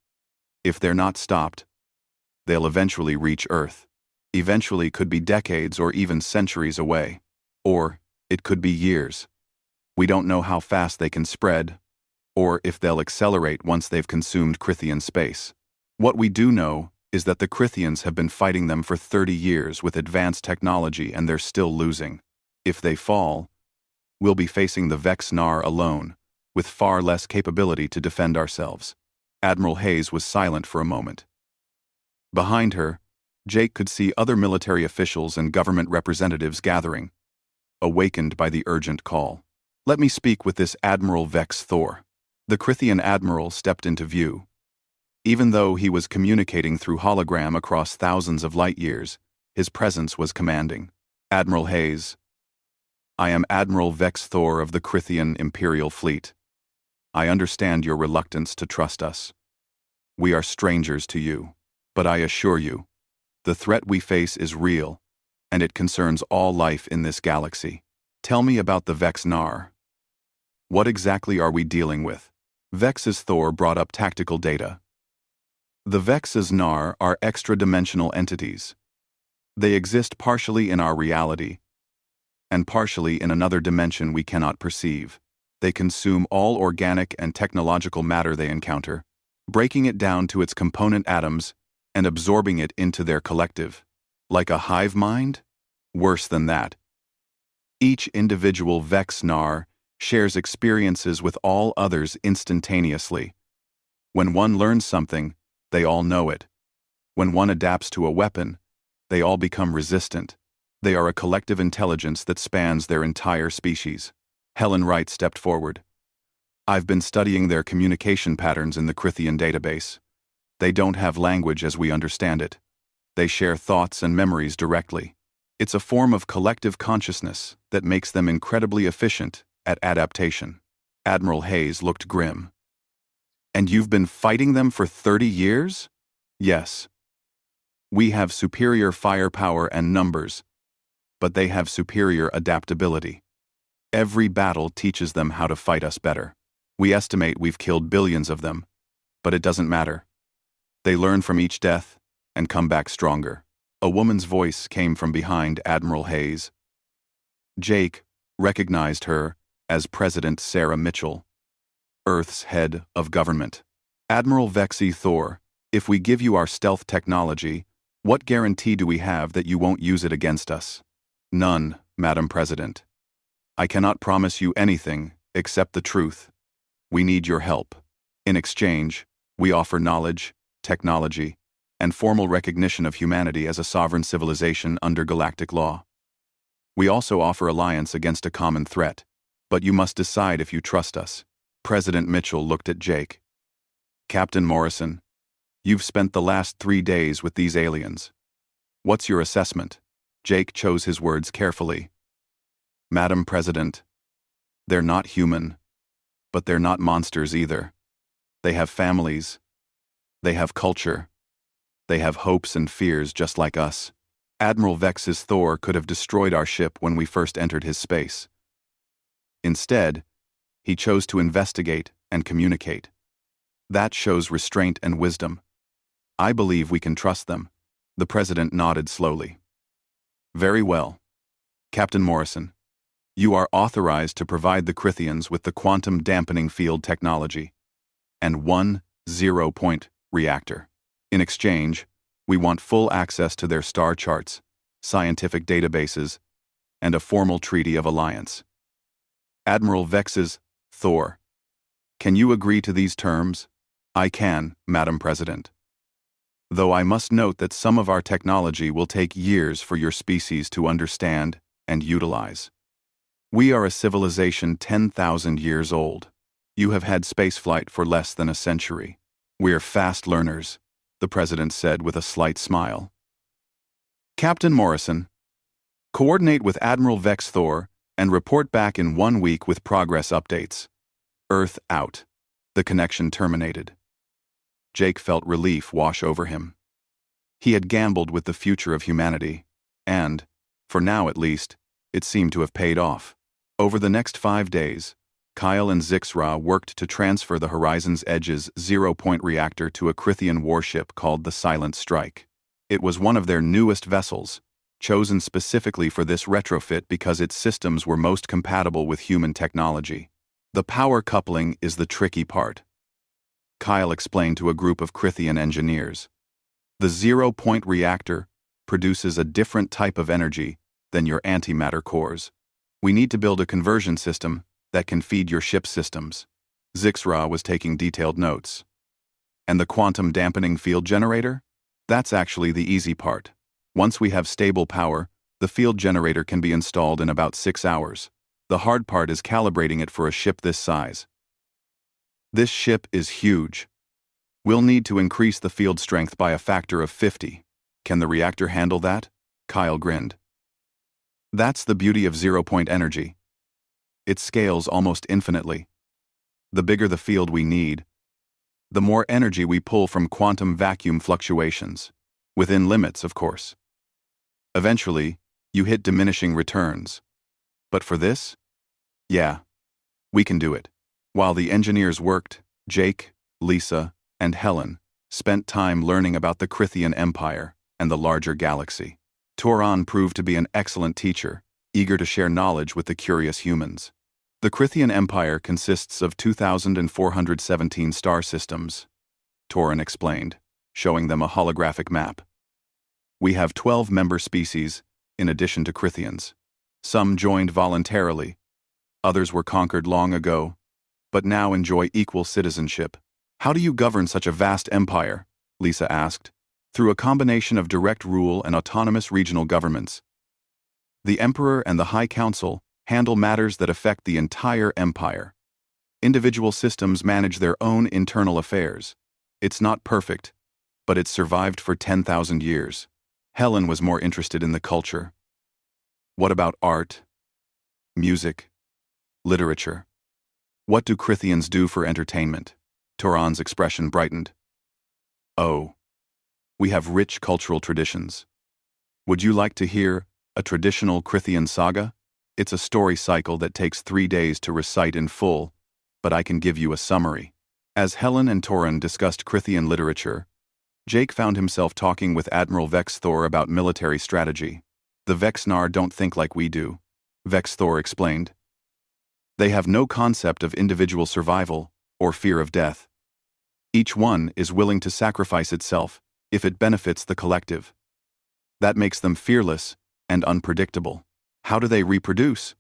If they're not stopped, they'll eventually reach Earth. Eventually could be decades or even centuries away. Or it could be years. We don't know how fast they can spread, or if they'll accelerate once they've consumed Crithian space. What we do know is that the Crithians have been fighting them for 30 years with advanced technology and they're still losing. If they fall, we'll be facing the Vex-Nar alone, with far less capability to defend ourselves. Admiral Hayes was silent for a moment. Behind her, Jake could see other military officials and government representatives gathering, awakened by the urgent call. Let me speak with this Admiral Vex Thor. The Crithian admiral stepped into view. Even though he was communicating through hologram across thousands of light years, his presence was commanding. Admiral Hayes, I am Admiral Vex Thor of the Crithian Imperial Fleet. I understand your reluctance to trust us. We are strangers to you, but I assure you, the threat we face is real, and it concerns all life in this galaxy. Tell me about the Vex-Nar. What exactly are we dealing with? Vex's Thor brought up tactical data. The Vexes Nar are extra-dimensional entities. They exist partially in our reality, and partially in another dimension we cannot perceive. They consume all organic and technological matter they encounter, breaking it down to its component atoms and absorbing it into their collective. Like a hive mind? Worse than that. Each individual Vex Nar shares experiences with all others instantaneously. When one learns something, they all know it. When one adapts to a weapon, they all become resistant. They are a collective intelligence that spans their entire species. Helen Wright stepped forward. I've been studying their communication patterns in the Crithian database. They don't have language as we understand it. They share thoughts and memories directly. It's a form of collective consciousness that makes them incredibly efficient at adaptation. Admiral Hayes looked grim. And you've been fighting them for 30 years? Yes. We have superior firepower and numbers, but they have superior adaptability. Every battle teaches them how to fight us better. We estimate we've killed billions of them, but it doesn't matter. They learn from each death and come back stronger. A woman's voice came from behind Admiral Hayes. Jake recognized her as President Sarah Mitchell, Earth's head of government. Admiral Vexi Thor, if we give you our stealth technology, what guarantee do we have that you won't use it against us? None, Madam President. I cannot promise you anything except the truth. We need your help. In exchange, we offer knowledge, technology, and formal recognition of humanity as a sovereign civilization under galactic law. We also offer alliance against a common threat, but you must decide if you trust us. President Mitchell looked at Jake. Captain Morrison, you've spent the last 3 days with these aliens. What's your assessment? Jake chose his words carefully. Madam President, they're not human, but they're not monsters either. They have families. They have culture. They have hopes and fears just like us. Admiral Vex's Thor could have destroyed our ship when we first entered his space. Instead, he chose to investigate and communicate. That shows restraint and wisdom. I believe we can trust them. The President nodded slowly. Very well. Captain Morrison, you are authorized to provide the Crithians with the quantum dampening field technology and 1 0-point reactor. In exchange, we want full access to their star charts, scientific databases, and a formal treaty of alliance. Admiral Vex's Thor, can you agree to these terms? I can, Madam President. Though I must note that some of our technology will take years for your species to understand and utilize. We are a civilization 10,000 years old. You have had spaceflight for less than a century. We're fast learners, the President said with a slight smile. Captain Morrison, coordinate with Admiral Vex Thor and report back in 1 week with progress updates. Earth out. The connection terminated. Jake felt relief wash over him. He had gambled with the future of humanity, and, for now at least, it seemed to have paid off. Over the next 5 days, Kyle and Zixra worked to transfer the Horizon's Edge's 0-point reactor to a Crithian warship called the Silent Strike. It was one of their newest vessels, chosen specifically for this retrofit because its systems were most compatible with human technology. The power coupling is the tricky part, Kyle explained to a group of Crithian engineers. The 0-point reactor produces a different type of energy than your antimatter cores. We need to build a conversion system that can feed your ship's systems. Zixra was taking detailed notes. And the quantum dampening field generator? That's actually the easy part. Once we have stable power, the field generator can be installed in about 6 hours. The hard part is calibrating it for a ship this size. This ship is huge. We'll need to increase the field strength by a factor of 50. Can the reactor handle that? Kyle grinned. That's the beauty of 0-point energy. It scales almost infinitely. The bigger the field we need, the more energy we pull from quantum vacuum fluctuations. Within limits, of course. Eventually, you hit diminishing returns. But for this? Yeah, we can do it. While the engineers worked, Jake, Lisa, and Helen spent time learning about the Crithian Empire and the larger galaxy. Toran proved to be an excellent teacher, eager to share knowledge with the curious humans. The Crithian Empire consists of 2,417 star systems, Toran explained, showing them a holographic map. We have 12 member species, in addition to Crithians. Some joined voluntarily, others were conquered long ago, but now enjoy equal citizenship. How do you govern such a vast empire? Lisa asked. Through a combination of direct rule and autonomous regional governments. The Emperor and the High Council handle matters that affect the entire empire. Individual systems manage their own internal affairs. It's not perfect, but it's survived for 10,000 years. Helen was more interested in the culture. What about art, music, literature? What do Crithians do for entertainment? Toran's expression brightened. Oh, we have rich cultural traditions. Would you like to hear a traditional Crithian saga? It's a story cycle that takes 3 days to recite in full, but I can give you a summary. As Helen and Toran discussed Crithian literature, Jake found himself talking with Admiral Vex Thor about military strategy. The Vexnar don't think like we do, Vex Thor explained. They have no concept of individual survival or fear of death. Each one is willing to sacrifice itself if it benefits the collective. That makes them fearless and unpredictable. How do they reproduce?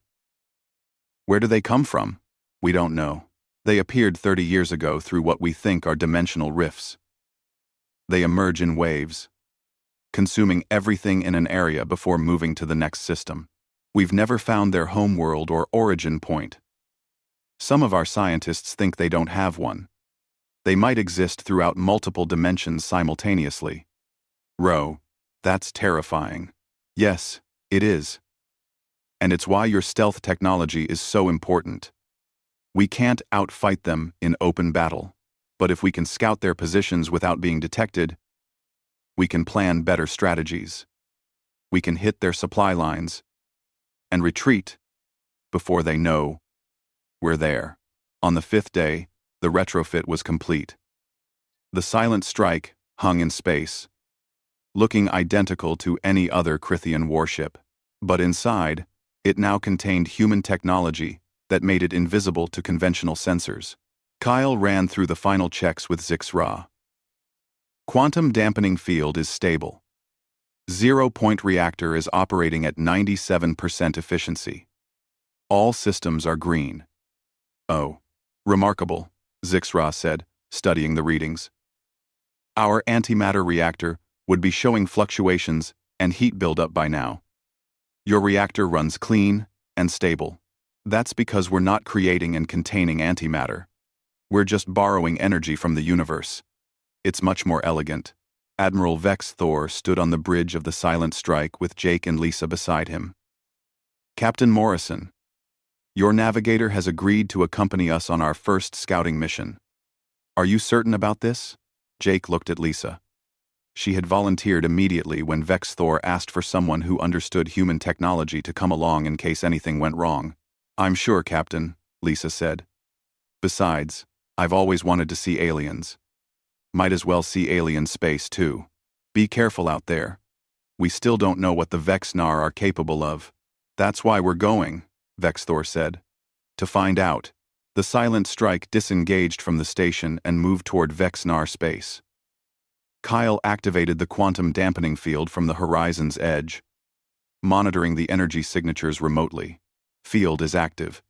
Where do they come from? We don't know. They appeared 30 years ago through what we think are dimensional rifts. They emerge in waves, consuming everything in an area before moving to the next system. We've never found their homeworld or origin point. Some of our scientists think they don't have one. They might exist throughout multiple dimensions simultaneously. Ro, that's terrifying. Yes, it is. And it's why your stealth technology is so important. We can't outfight them in open battle, but if we can scout their positions without being detected, we can plan better strategies. We can hit their supply lines and retreat before they know we're there. On the 5th day, the retrofit was complete. The Silent Strike hung in space, looking identical to any other Crithian warship, but inside, it now contained human technology that made it invisible to conventional sensors. Kyle ran through the final checks with Zix-Ra. Quantum dampening field is stable. 0-point reactor is operating at 97% efficiency. All systems are green. Oh, remarkable, Zix-Ra said, studying the readings. Our antimatter reactor would be showing fluctuations and heat buildup by now. Your reactor runs clean and stable. That's because we're not creating and containing antimatter. We're just borrowing energy from the universe. It's much more elegant. Admiral Vex Thor stood on the bridge of the Silent Strike with Jake and Lisa beside him. Captain Morrison, your navigator has agreed to accompany us on our first scouting mission. Are you certain about this? Jake looked at Lisa. She had volunteered immediately when Vex Thor asked for someone who understood human technology to come along in case anything went wrong. I'm sure, Captain, Lisa said. Besides, I've always wanted to see aliens. Might as well see alien space, too. Be careful out there. We still don't know what the Vexnar are capable of. That's why we're going, Vex Thor said. To find out. The Silent Strike disengaged from the station and moved toward Vexnar space. Kyle activated the quantum dampening field from the horizon's edge, monitoring the energy signatures remotely. Field is active.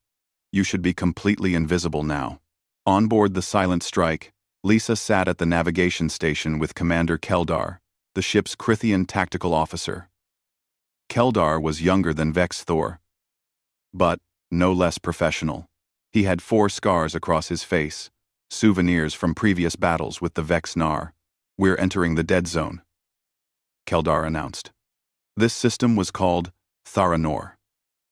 You should be completely invisible now. On board the Silent Strike, Lisa sat at the navigation station with Commander Keldar, the ship's Crithian tactical officer. Keldar was younger than Vex Thor, but no less professional. He had 4 scars across his face, souvenirs from previous battles with the Vexnar. We're entering the dead zone, Keldar announced. This system was called Tharanor.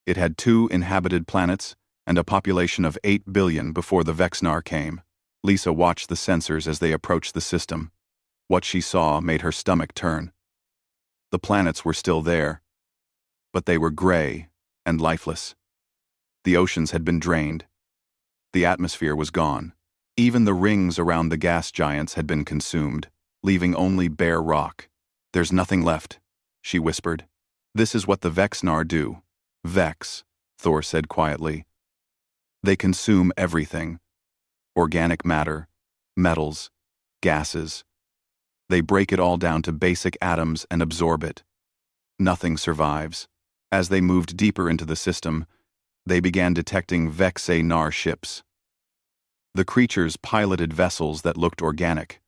It had 2 inhabited planets and a population of 8 billion before the Vexnar came. Lisa watched the sensors as they approached the system. What she saw made her stomach turn. The planets were still there, but they were gray and lifeless. The oceans had been drained. The atmosphere was gone. Even the rings around the gas giants had been consumed. leaving only bare rock. "There's nothing left," she whispered. "This is what the Vexnar do." "Vex," Thor said quietly. "They consume everything. Organic matter, metals, gases. They break it all down to basic atoms and absorb it. Nothing survives." As they moved deeper into the system, they began detecting Vexnar ships. The creatures piloted vessels that looked organic,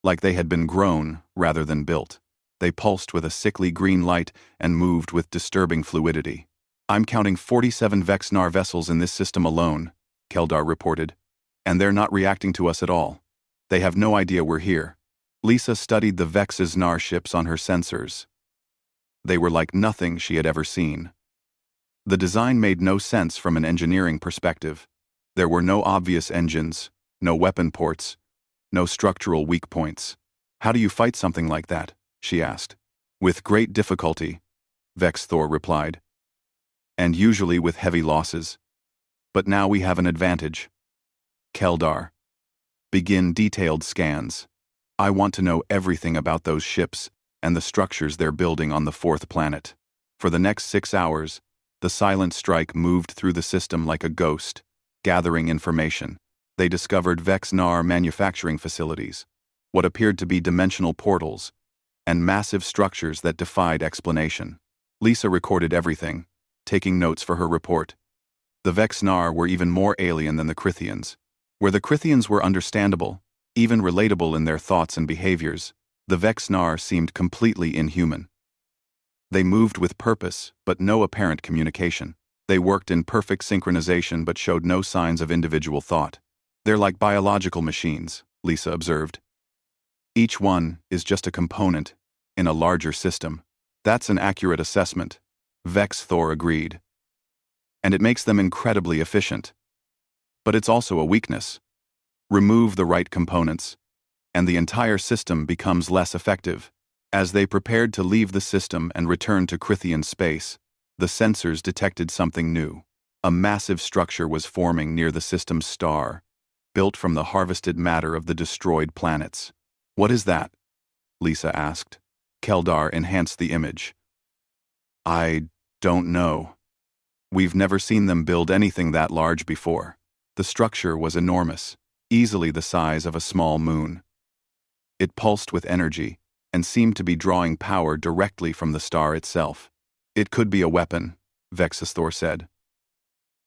like they had been grown rather than built. They pulsed with a sickly green light and moved with disturbing fluidity. "I'm counting 47 Vexnar vessels in this system alone," Keldar reported. "And they're not reacting to us at all. They have no idea we're here." Lisa studied the Vexnar ships on her sensors. They were like nothing she had ever seen. The design made no sense from an engineering perspective. There were no obvious engines, no weapon ports, no structural weak points. "How do you fight something like that?" she asked. "With great difficulty," Thor replied. "And usually with heavy losses. But now we have an advantage." "Keldar, begin detailed scans. I want to know everything about those ships and the structures they're building on the fourth planet." For the next 6 hours, the silent strike moved through the system like a ghost, gathering information. They discovered Vexnar manufacturing facilities, what appeared to be dimensional portals, and massive structures that defied explanation. Lisa recorded everything, taking notes for her report. The Vexnar were even more alien than the Crithians. Where the Crithians were understandable, even relatable in their thoughts and behaviors, the Vexnar seemed completely inhuman. They moved with purpose, but no apparent communication. They worked in perfect synchronization but showed no signs of individual thought. "They're like biological machines," Lisa observed. "Each one is just a component in a larger system." "That's an accurate assessment," Thor agreed. "And it makes them incredibly efficient. But it's also a weakness. Remove the right components, and the entire system becomes less effective." As they prepared to leave the system and return to Crithian space, the sensors detected something new. A massive structure was forming near the system's star, built from the harvested matter of the destroyed planets. "What is that?" Lisa asked. Keldar enhanced the image. "I don't know. We've never seen them build anything that large before." The structure was enormous, easily the size of a small moon. It pulsed with energy and seemed to be drawing power directly from the star itself. "It could be a weapon," Thor said.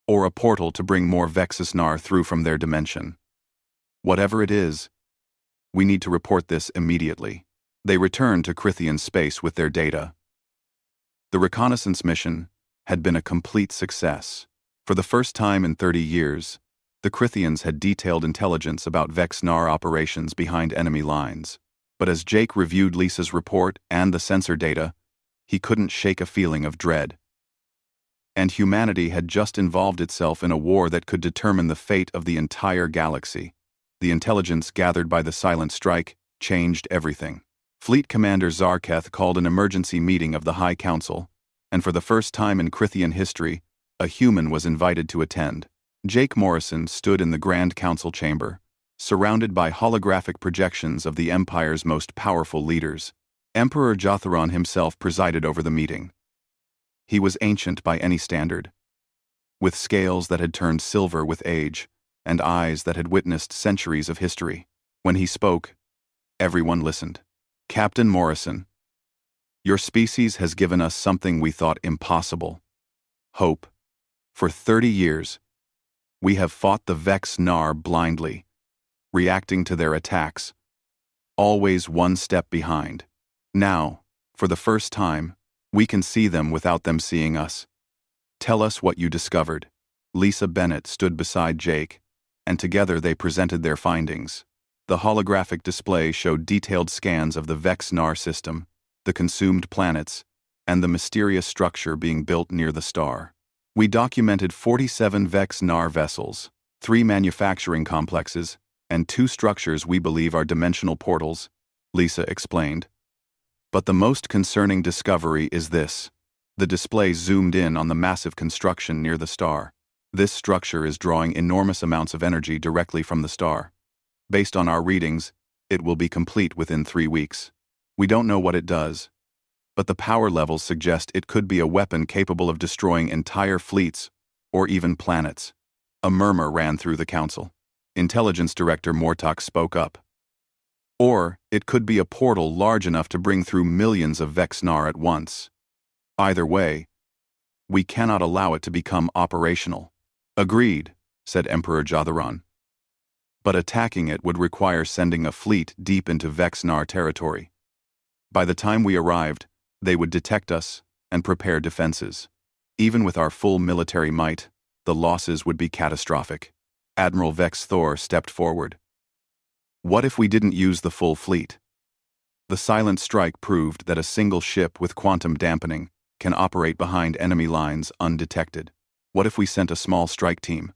"Or a portal to bring more Vexnar through from their dimension. Whatever it is, we need to report this immediately." They returned to Crithian space with their data. The reconnaissance mission had been a complete success. For the first time in 30 years, the Crithians had detailed intelligence about Vexnar operations behind enemy lines. But as Jake reviewed Lisa's report and the sensor data, he couldn't shake a feeling of dread. And humanity had just involved itself in a war that could determine the fate of the entire galaxy. The intelligence gathered by the silent strike changed everything. Fleet Commander Zarketh called an emergency meeting of the High Council, and for the first time in Crithian history, a human was invited to attend. Jake Morrison stood in the Grand Council chamber, surrounded by holographic projections of the Empire's most powerful leaders. Emperor Jotharon himself presided over the meeting. He was ancient by any standard, with scales that had turned silver with age, and eyes that had witnessed centuries of history. When he spoke, everyone listened. "Captain Morrison, your species has given us something we thought impossible: hope. For 30 years, we have fought the Vexnar blindly, reacting to their attacks, always one step behind. Now, for the first time, we can see them without them seeing us. Tell us what you discovered." Lisa Bennett stood beside Jake, and together they presented their findings. The holographic display showed detailed scans of the Vexnar system, the consumed planets, and the mysterious structure being built near the star. "We documented 47 Vexnar vessels, 3 manufacturing complexes, and 2 structures we believe are dimensional portals," Lisa explained. "But the most concerning discovery is this." The display zoomed in on the massive construction near the star. "This structure is drawing enormous amounts of energy directly from the star. Based on our readings, It will be complete within 3 weeks. We don't know what it does, but the power levels suggest it could be a weapon capable of destroying entire fleets or even planets. A murmur ran through the council. Intelligence Director Mortok spoke up. Or it could be a portal large enough to bring through millions of Vexnar at once. Either way, we cannot allow it to become operational. Agreed, said Emperor Jotharon. But attacking it would require sending a fleet deep into Vexnar territory. By the time we arrived, they would detect us and prepare defenses. Even with our full military might, the losses would be catastrophic. Admiral Vex Thor stepped forward. What if we didn't use the full fleet? The silent strike proved that a single ship with quantum dampening can operate behind enemy lines undetected. What if we sent a small strike team?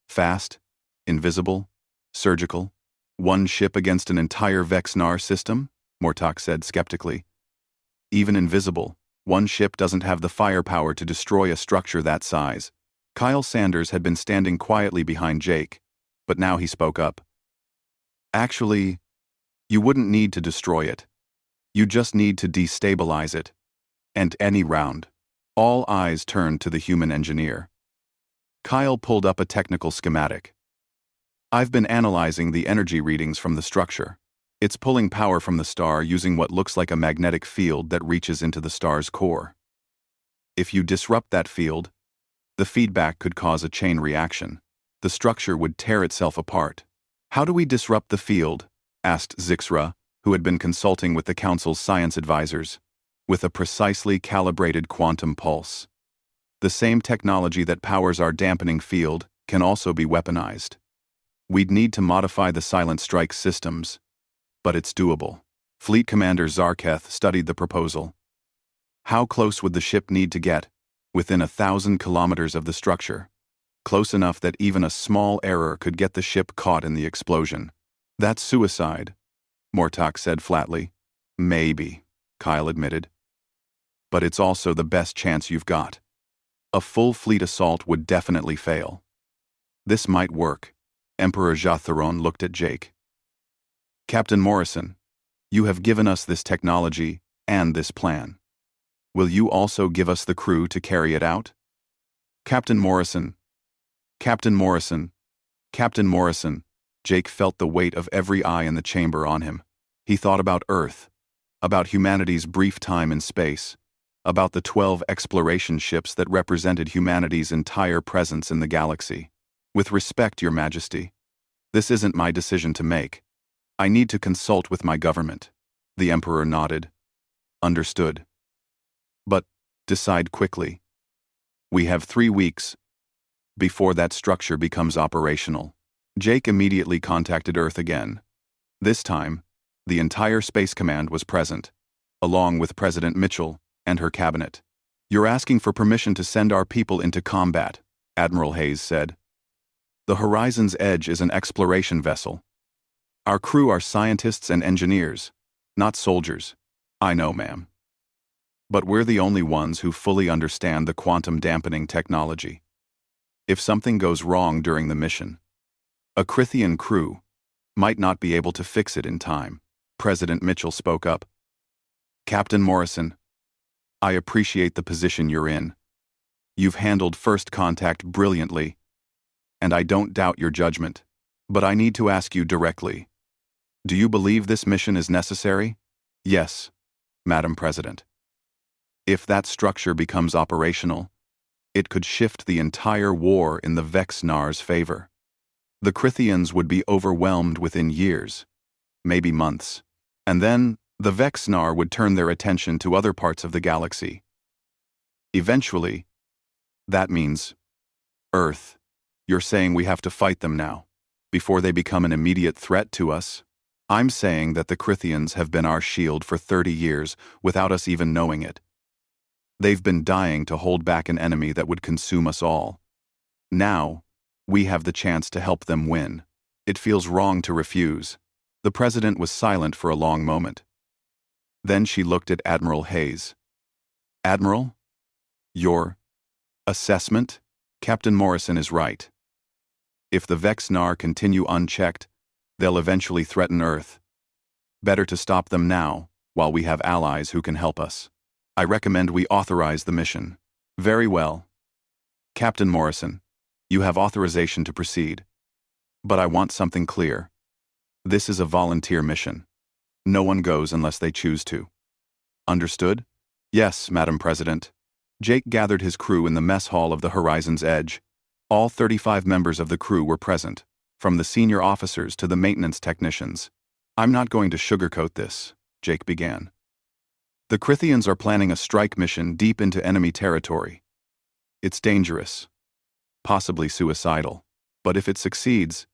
Fast, invisible, surgical? One ship against an entire Vexnar system? Mortok said skeptically. Even invisible, one ship doesn't have the firepower to destroy a structure that size. Kyle Sanders had been standing quietly behind Jake, but now he spoke up. Actually, you wouldn't need to destroy it. You just need to destabilize it. And any round. All eyes turned to the human engineer. Kyle pulled up a technical schematic. I've been analyzing the energy readings from the structure. It's pulling power from the star using what looks like a magnetic field that reaches into the star's core. If you disrupt that field, the feedback could cause a chain reaction. The structure would tear itself apart. How do we disrupt the field? Asked Zixra, who had been consulting with the Council's science advisors. With a precisely calibrated quantum pulse. The same technology that powers our dampening field can also be weaponized. We'd need to modify the silent strike systems, but it's doable. Fleet Commander Zarketh studied the proposal. How close would the ship need to get? Within 1,000 kilometers of the structure. Close enough that even a small error could get the ship caught in the explosion. That's suicide, Mortok said flatly. Maybe, Kyle admitted. But it's also the best chance you've got. A full fleet assault would definitely fail. This might work. Emperor Jotharon looked at Jake. Captain Morrison, you have given us this technology and this plan. Will you also give us the crew to carry it out? Captain Morrison, Captain Morrison, Captain Morrison. Jake felt the weight of every eye in the chamber on him. He thought about Earth, about humanity's brief time in space, about the 12 exploration ships that represented humanity's entire presence in the galaxy. With respect, Your Majesty, this isn't my decision to make. I need to consult with my government. The Emperor nodded. Understood. But, decide quickly. We have 3 weeks before that structure becomes operational. Jake immediately contacted Earth again. This time, the entire Space Command was present, along with President Mitchell and her cabinet. You're asking for permission to send our people into combat, Admiral Hayes said. The Horizon's Edge is an exploration vessel. Our crew are scientists and engineers, not soldiers. I know, ma'am. But we're the only ones who fully understand the quantum dampening technology. If something goes wrong during the mission, a Crithian crew might not be able to fix it in time. President Mitchell spoke up. Captain Morrison, I appreciate the position you're in. You've handled first contact brilliantly, and I don't doubt your judgment. But I need to ask you directly. Do you believe this mission is necessary? Yes, Madam President. If that structure becomes operational, it could shift the entire war in the Vexnar's favor. The Crithians would be overwhelmed within years, maybe months, and then the Vexnar would turn their attention to other parts of the galaxy. Eventually, that means Earth. You're saying we have to fight them now, before they become an immediate threat to us? I'm saying that the Crithians have been our shield for 30 years without us even knowing it. They've been dying to hold back an enemy that would consume us all. Now, we have the chance to help them win. It feels wrong to refuse. The President was silent for a long moment. Then she looked at Admiral Hayes. Admiral? Your assessment? Captain Morrison is right. If the Vexnar continue unchecked, they'll eventually threaten Earth. Better to stop them now, while we have allies who can help us. I recommend we authorize the mission. Very well. Captain Morrison, you have authorization to proceed. But I want something clear. This is a volunteer mission. No one goes unless they choose to. Understood? Yes, Madam President. Jake gathered his crew in the mess hall of the Horizon's Edge. All 35 members of the crew were present, from the senior officers to the maintenance technicians. I'm not going to sugarcoat this, Jake began. The Crithians are planning a strike mission deep into enemy territory. It's dangerous, possibly suicidal, but if it succeeds,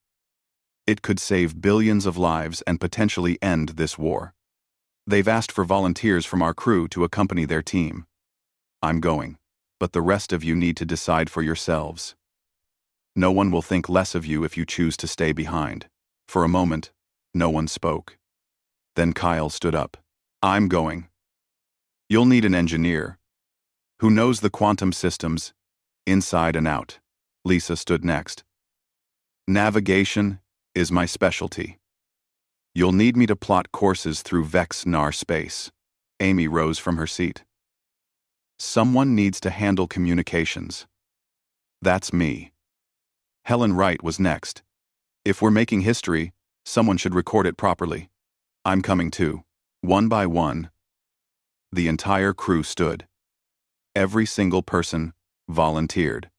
it could save billions of lives and potentially end this war. They've asked for volunteers from our crew to accompany their team. I'm going, but the rest of you need to decide for yourselves. No one will think less of you if you choose to stay behind. For a moment, no one spoke. Then Kyle stood up. I'm going. You'll need an engineer who knows the quantum systems inside and out. Lisa stood next. Navigation is my specialty. You'll need me to plot courses through Vex-Nar space. Amy rose from her seat. Someone needs to handle communications. That's me. Helen Wright was next. If we're making history, someone should record it properly. I'm coming too. One by one, the entire crew stood. Every single person volunteered.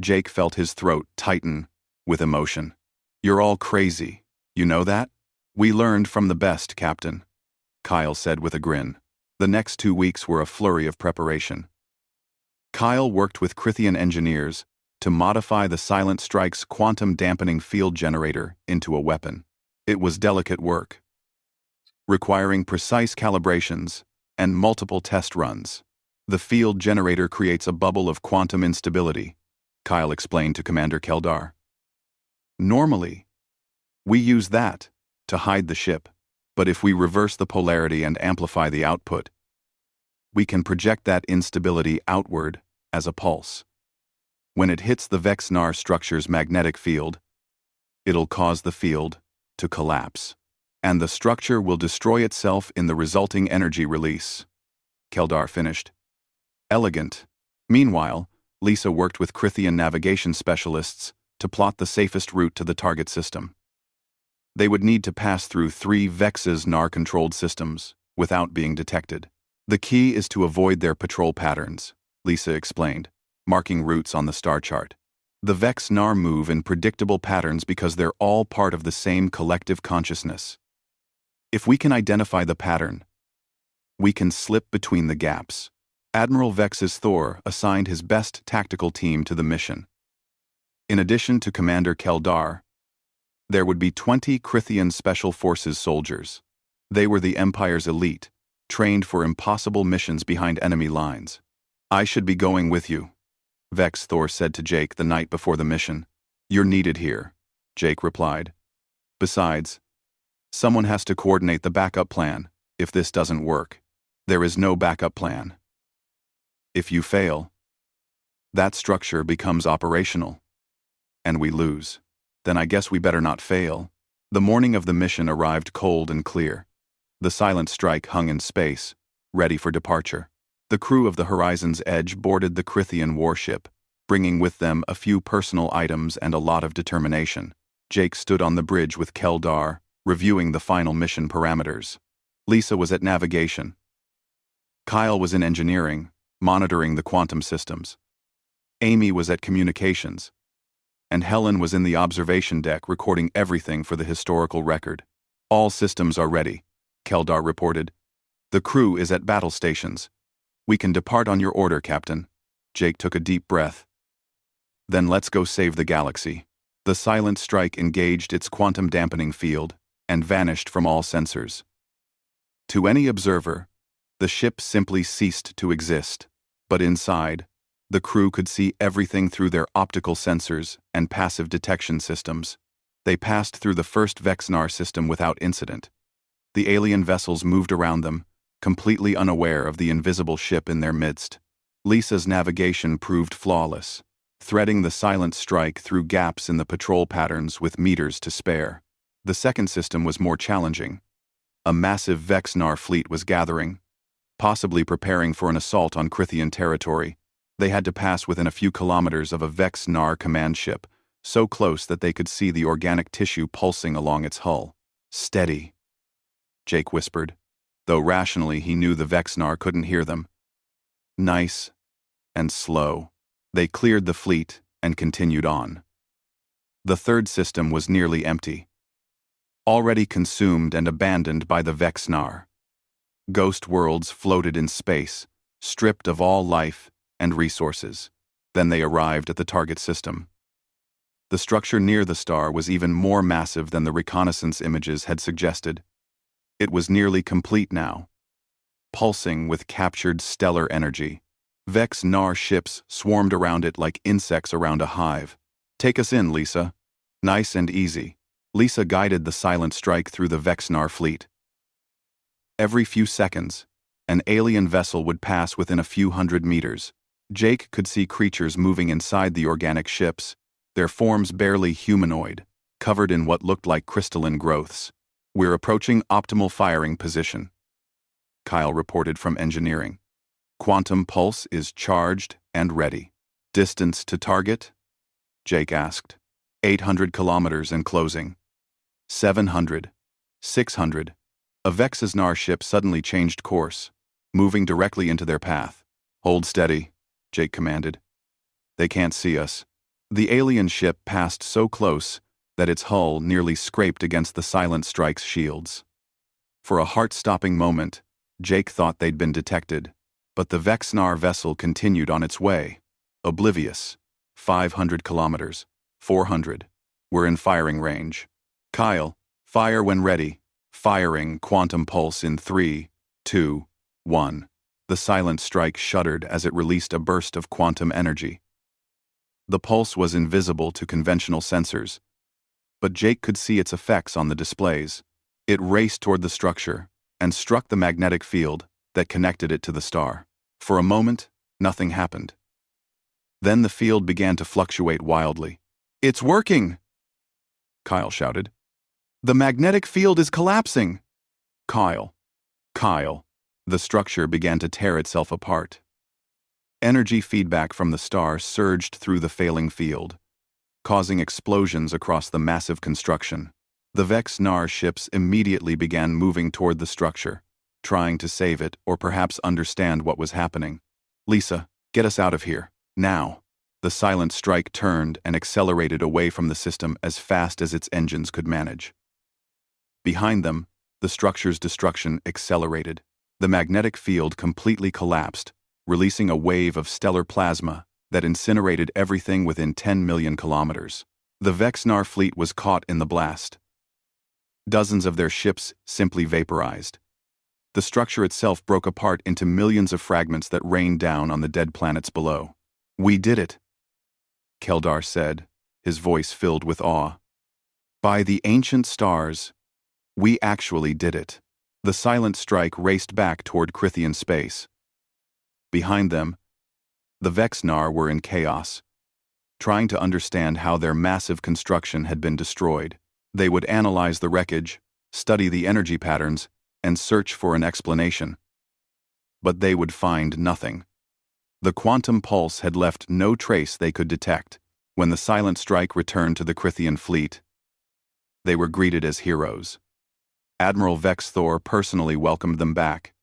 Jake felt his throat tighten with emotion. You're all crazy, you know that? We learned from the best, Captain, Kyle said with a grin. The next 2 weeks were a flurry of preparation. Kyle worked with Crithian engineers to modify the Silent Strike's quantum dampening field generator into a weapon. It was delicate work, requiring precise calibrations and multiple test runs. The field generator creates a bubble of quantum instability, Kyle explained to Commander Keldar. Normally, we use that to hide the ship, but if we reverse the polarity and amplify the output, we can project that instability outward as a pulse. When it hits the Vex-Nar structure's magnetic field, it'll cause the field to collapse, and the structure will destroy itself in the resulting energy release. Keldar finished. Elegant. Meanwhile, Lisa worked with Crithian navigation specialists to plot the safest route to the target system. They would need to pass through 3 Vex-Nar-controlled systems without being detected. The key is to avoid their patrol patterns, Lisa explained, marking routes on the star chart. The Vex-Nar move in predictable patterns because they're all part of the same collective consciousness. If we can identify the pattern, we can slip between the gaps. Admiral Vex's Thor assigned his best tactical team to the mission. In addition to Commander Keldar, there would be 20 Crithian Special Forces soldiers. They were the Empire's elite, trained for impossible missions behind enemy lines. I should be going with you, Vex Thor said to Jake the night before the mission. You're needed here, Jake replied. Besides, someone has to coordinate the backup plan if this doesn't work. There is no backup plan. If you fail, that structure becomes operational, and we lose. Then I guess we better not fail. The morning of the mission arrived cold and clear. The Silent Strike hung in space, ready for departure. The crew of the Horizon's Edge boarded the Crithian warship, bringing with them a few personal items and a lot of determination. Jake stood on the bridge with Keldar, reviewing the final mission parameters. Lisa was at navigation. Kyle was in engineering, monitoring the quantum systems. Amy was at communications, and Helen was in the observation deck recording everything for the historical record. All systems are ready, Keldar reported. The crew is at battle stations. We can depart on your order, Captain. Jake took a deep breath. Then let's go save the galaxy. The Silent Strike engaged its quantum dampening field and vanished from all sensors. To any observer, the ship simply ceased to exist. But inside, the crew could see everything through their optical sensors and passive detection systems. They passed through the first Vex-Nar system without incident. The alien vessels moved around them, completely unaware of the invisible ship in their midst. Lisa's navigation proved flawless, threading the Silent Strike through gaps in the patrol patterns with meters to spare. The second system was more challenging. A massive Vexnar fleet was gathering, possibly preparing for an assault on Crithian territory. They had to pass within a few kilometers of a Vexnar command ship, so close that they could see the organic tissue pulsing along its hull. "Steady," Jake whispered, though rationally he knew the Vexnar couldn't hear them. Nice and slow. They cleared the fleet and continued on. The third system was nearly empty, already consumed and abandoned by the Vexnar. Ghost worlds floated in space, stripped of all life and resources. Then they arrived at the target system. The structure near the star was even more massive than the reconnaissance images had suggested. It was nearly complete now, pulsing with captured stellar energy. Vexnar ships swarmed around it like insects around a hive. "Take us in, Lisa." Nice and easy. Lisa guided the silent strike through the Vexnar fleet. Every few seconds, an alien vessel would pass within a few hundred meters. Jake could see creatures moving inside the organic ships, their forms barely humanoid, covered in what looked like crystalline growths. "We're approaching optimal firing position," Kyle reported from engineering. "Quantum pulse is charged and ready." "Distance to target?" Jake asked. 800 kilometers and closing. 700. 600. A Vexnar ship suddenly changed course, moving directly into their path. "Hold steady," Jake commanded. "They can't see us." The alien ship passed so close that its hull nearly scraped against the silent strike's shields. For a heart-stopping moment, Jake thought they'd been detected, but the Vexnar vessel continued on its way, oblivious. 500 kilometers. 400. "We're in firing range." "Kyle, fire when ready." Firing quantum pulse in 3, 2, 1. The silent strike shuddered as it released a burst of quantum energy. The pulse was invisible to conventional sensors, but Jake could see its effects on the displays. It raced toward the structure and struck the magnetic field that connected it to the star. For a moment, nothing happened. Then the field began to fluctuate wildly. "It's working!" Kyle shouted. "The magnetic field is collapsing!" Kyle. The structure began to tear itself apart. Energy feedback from the star surged through the failing field, causing explosions across the massive construction. The Vexnar ships immediately began moving toward the structure, trying to save it or perhaps understand what was happening. "Lisa, get us out of here, now." The silent strike turned and accelerated away from the system as fast as its engines could manage. Behind them, the structure's destruction accelerated. The magnetic field completely collapsed, releasing a wave of stellar plasma that incinerated everything within 10 million kilometers. The Vexnar fleet was caught in the blast. Dozens of their ships simply vaporized. The structure itself broke apart into millions of fragments that rained down on the dead planets below. "We did it," Keldar said, his voice filled with awe. "By the ancient stars, we actually did it." The silent strike raced back toward Crithian space. Behind them, the Vexnar were in chaos, trying to understand how their massive construction had been destroyed. They would analyze the wreckage, study the energy patterns, and search for an explanation. But they would find nothing. The quantum pulse had left no trace they could detect. When the silent strike returned to the Crithian fleet, they were greeted as heroes. Admiral Vex Thor personally welcomed them back,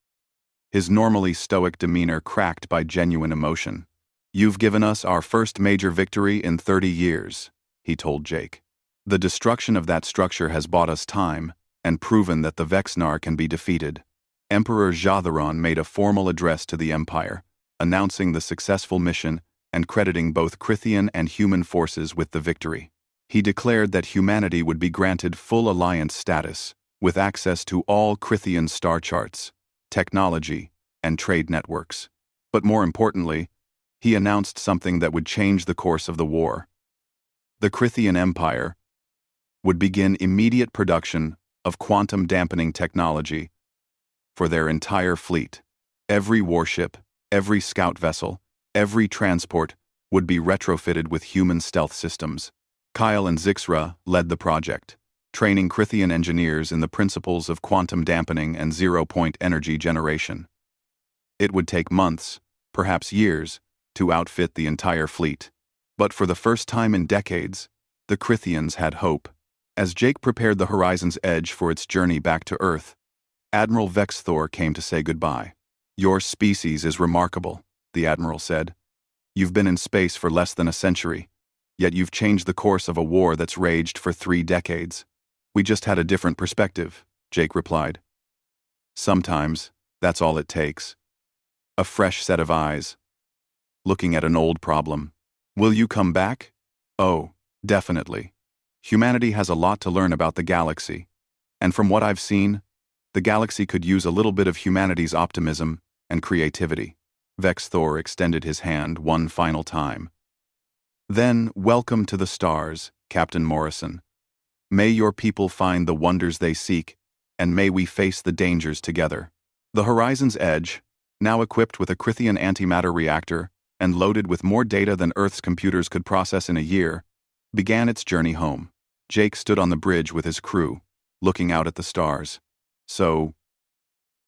his normally stoic demeanor cracked by genuine emotion. "You've given us our first major victory in 30 years, he told Jake. "The destruction of that structure has bought us time and proven that the Vexnar can be defeated." Emperor Jatharon made a formal address to the Empire, announcing the successful mission and crediting both Crithian and human forces with the victory. He declared that humanity would be granted full alliance status, with access to all Crithian star charts, technology, and trade networks. But more importantly, he announced something that would change the course of the war. The Crithian Empire would begin immediate production of quantum dampening technology for their entire fleet. Every warship, every scout vessel, every transport would be retrofitted with human stealth systems. Kyle and Zixra led the project, training Crithian engineers in the principles of quantum dampening and zero-point energy generation. It would take months, perhaps years, to outfit the entire fleet. But for the first time in decades, the Crithians had hope. As Jake prepared the Horizon's Edge for its journey back to Earth, Admiral Vex Thor came to say goodbye. "Your species is remarkable," the Admiral said. "You've been in space for less than a century, yet you've changed the course of a war that's raged for 3 decades. We just had a different perspective," Jake replied. "Sometimes, that's all it takes. A fresh set of eyes. Looking at an old problem. Will you come back?" "Oh, definitely. Humanity has a lot to learn about the galaxy. And from what I've seen, the galaxy could use a little bit of humanity's optimism and creativity." Vex Thor extended his hand one final time. "Then, welcome to the stars, Captain Morrison. May your people find the wonders they seek, and may we face the dangers together." The Horizon's Edge, now equipped with a Crithian antimatter reactor and loaded with more data than Earth's computers could process in a year, began its journey home. Jake stood on the bridge with his crew, looking out at the stars. "So,"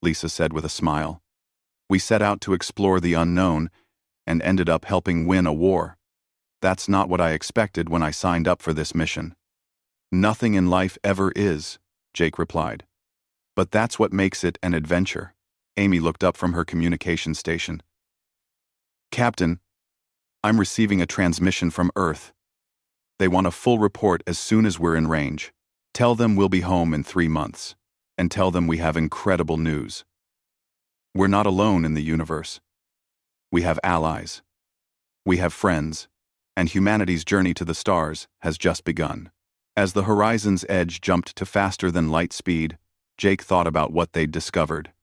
Lisa said with a smile, "we set out to explore the unknown and ended up helping win a war. That's not what I expected when I signed up for this mission." "Nothing in life ever is," Jake replied. "But that's what makes it an adventure." Amy looked up from her communication station. "Captain, I'm receiving a transmission from Earth. They want a full report as soon as we're in range. Tell them we'll be home in 3 months, and tell them we have incredible news. We're not alone in the universe. We have allies. We have friends, and humanity's journey to the stars has just begun." As the Horizon's Edge jumped to faster than light speed, Jake thought about what they'd discovered.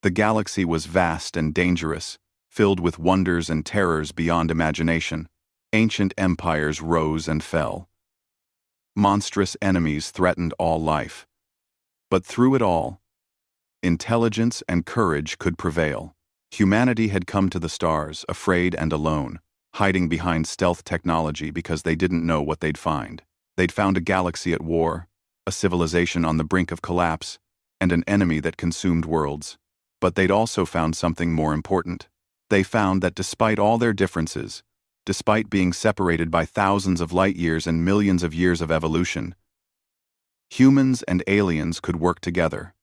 The galaxy was vast and dangerous, filled with wonders and terrors beyond imagination. Ancient empires rose and fell. Monstrous enemies threatened all life. But through it all, intelligence and courage could prevail. Humanity had come to the stars, afraid and alone, hiding behind stealth technology because they didn't know what they'd find. They'd found a galaxy at war, a civilization on the brink of collapse, and an enemy that consumed worlds. But they'd also found something more important. They found that despite all their differences, despite being separated by thousands of light years and millions of years of evolution, humans and aliens could work together.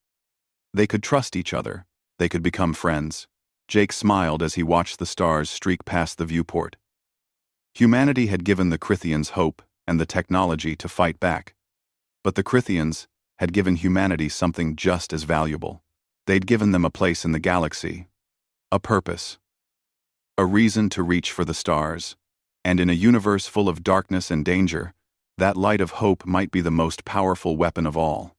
They could trust each other. They could become friends. Jake smiled as he watched the stars streak past the viewport. Humanity had given the Crithians hope and the technology to fight back. But the Crithians had given humanity something just as valuable. They'd given them a place in the galaxy, a purpose, a reason to reach for the stars. And in a universe full of darkness and danger, that light of hope might be the most powerful weapon of all.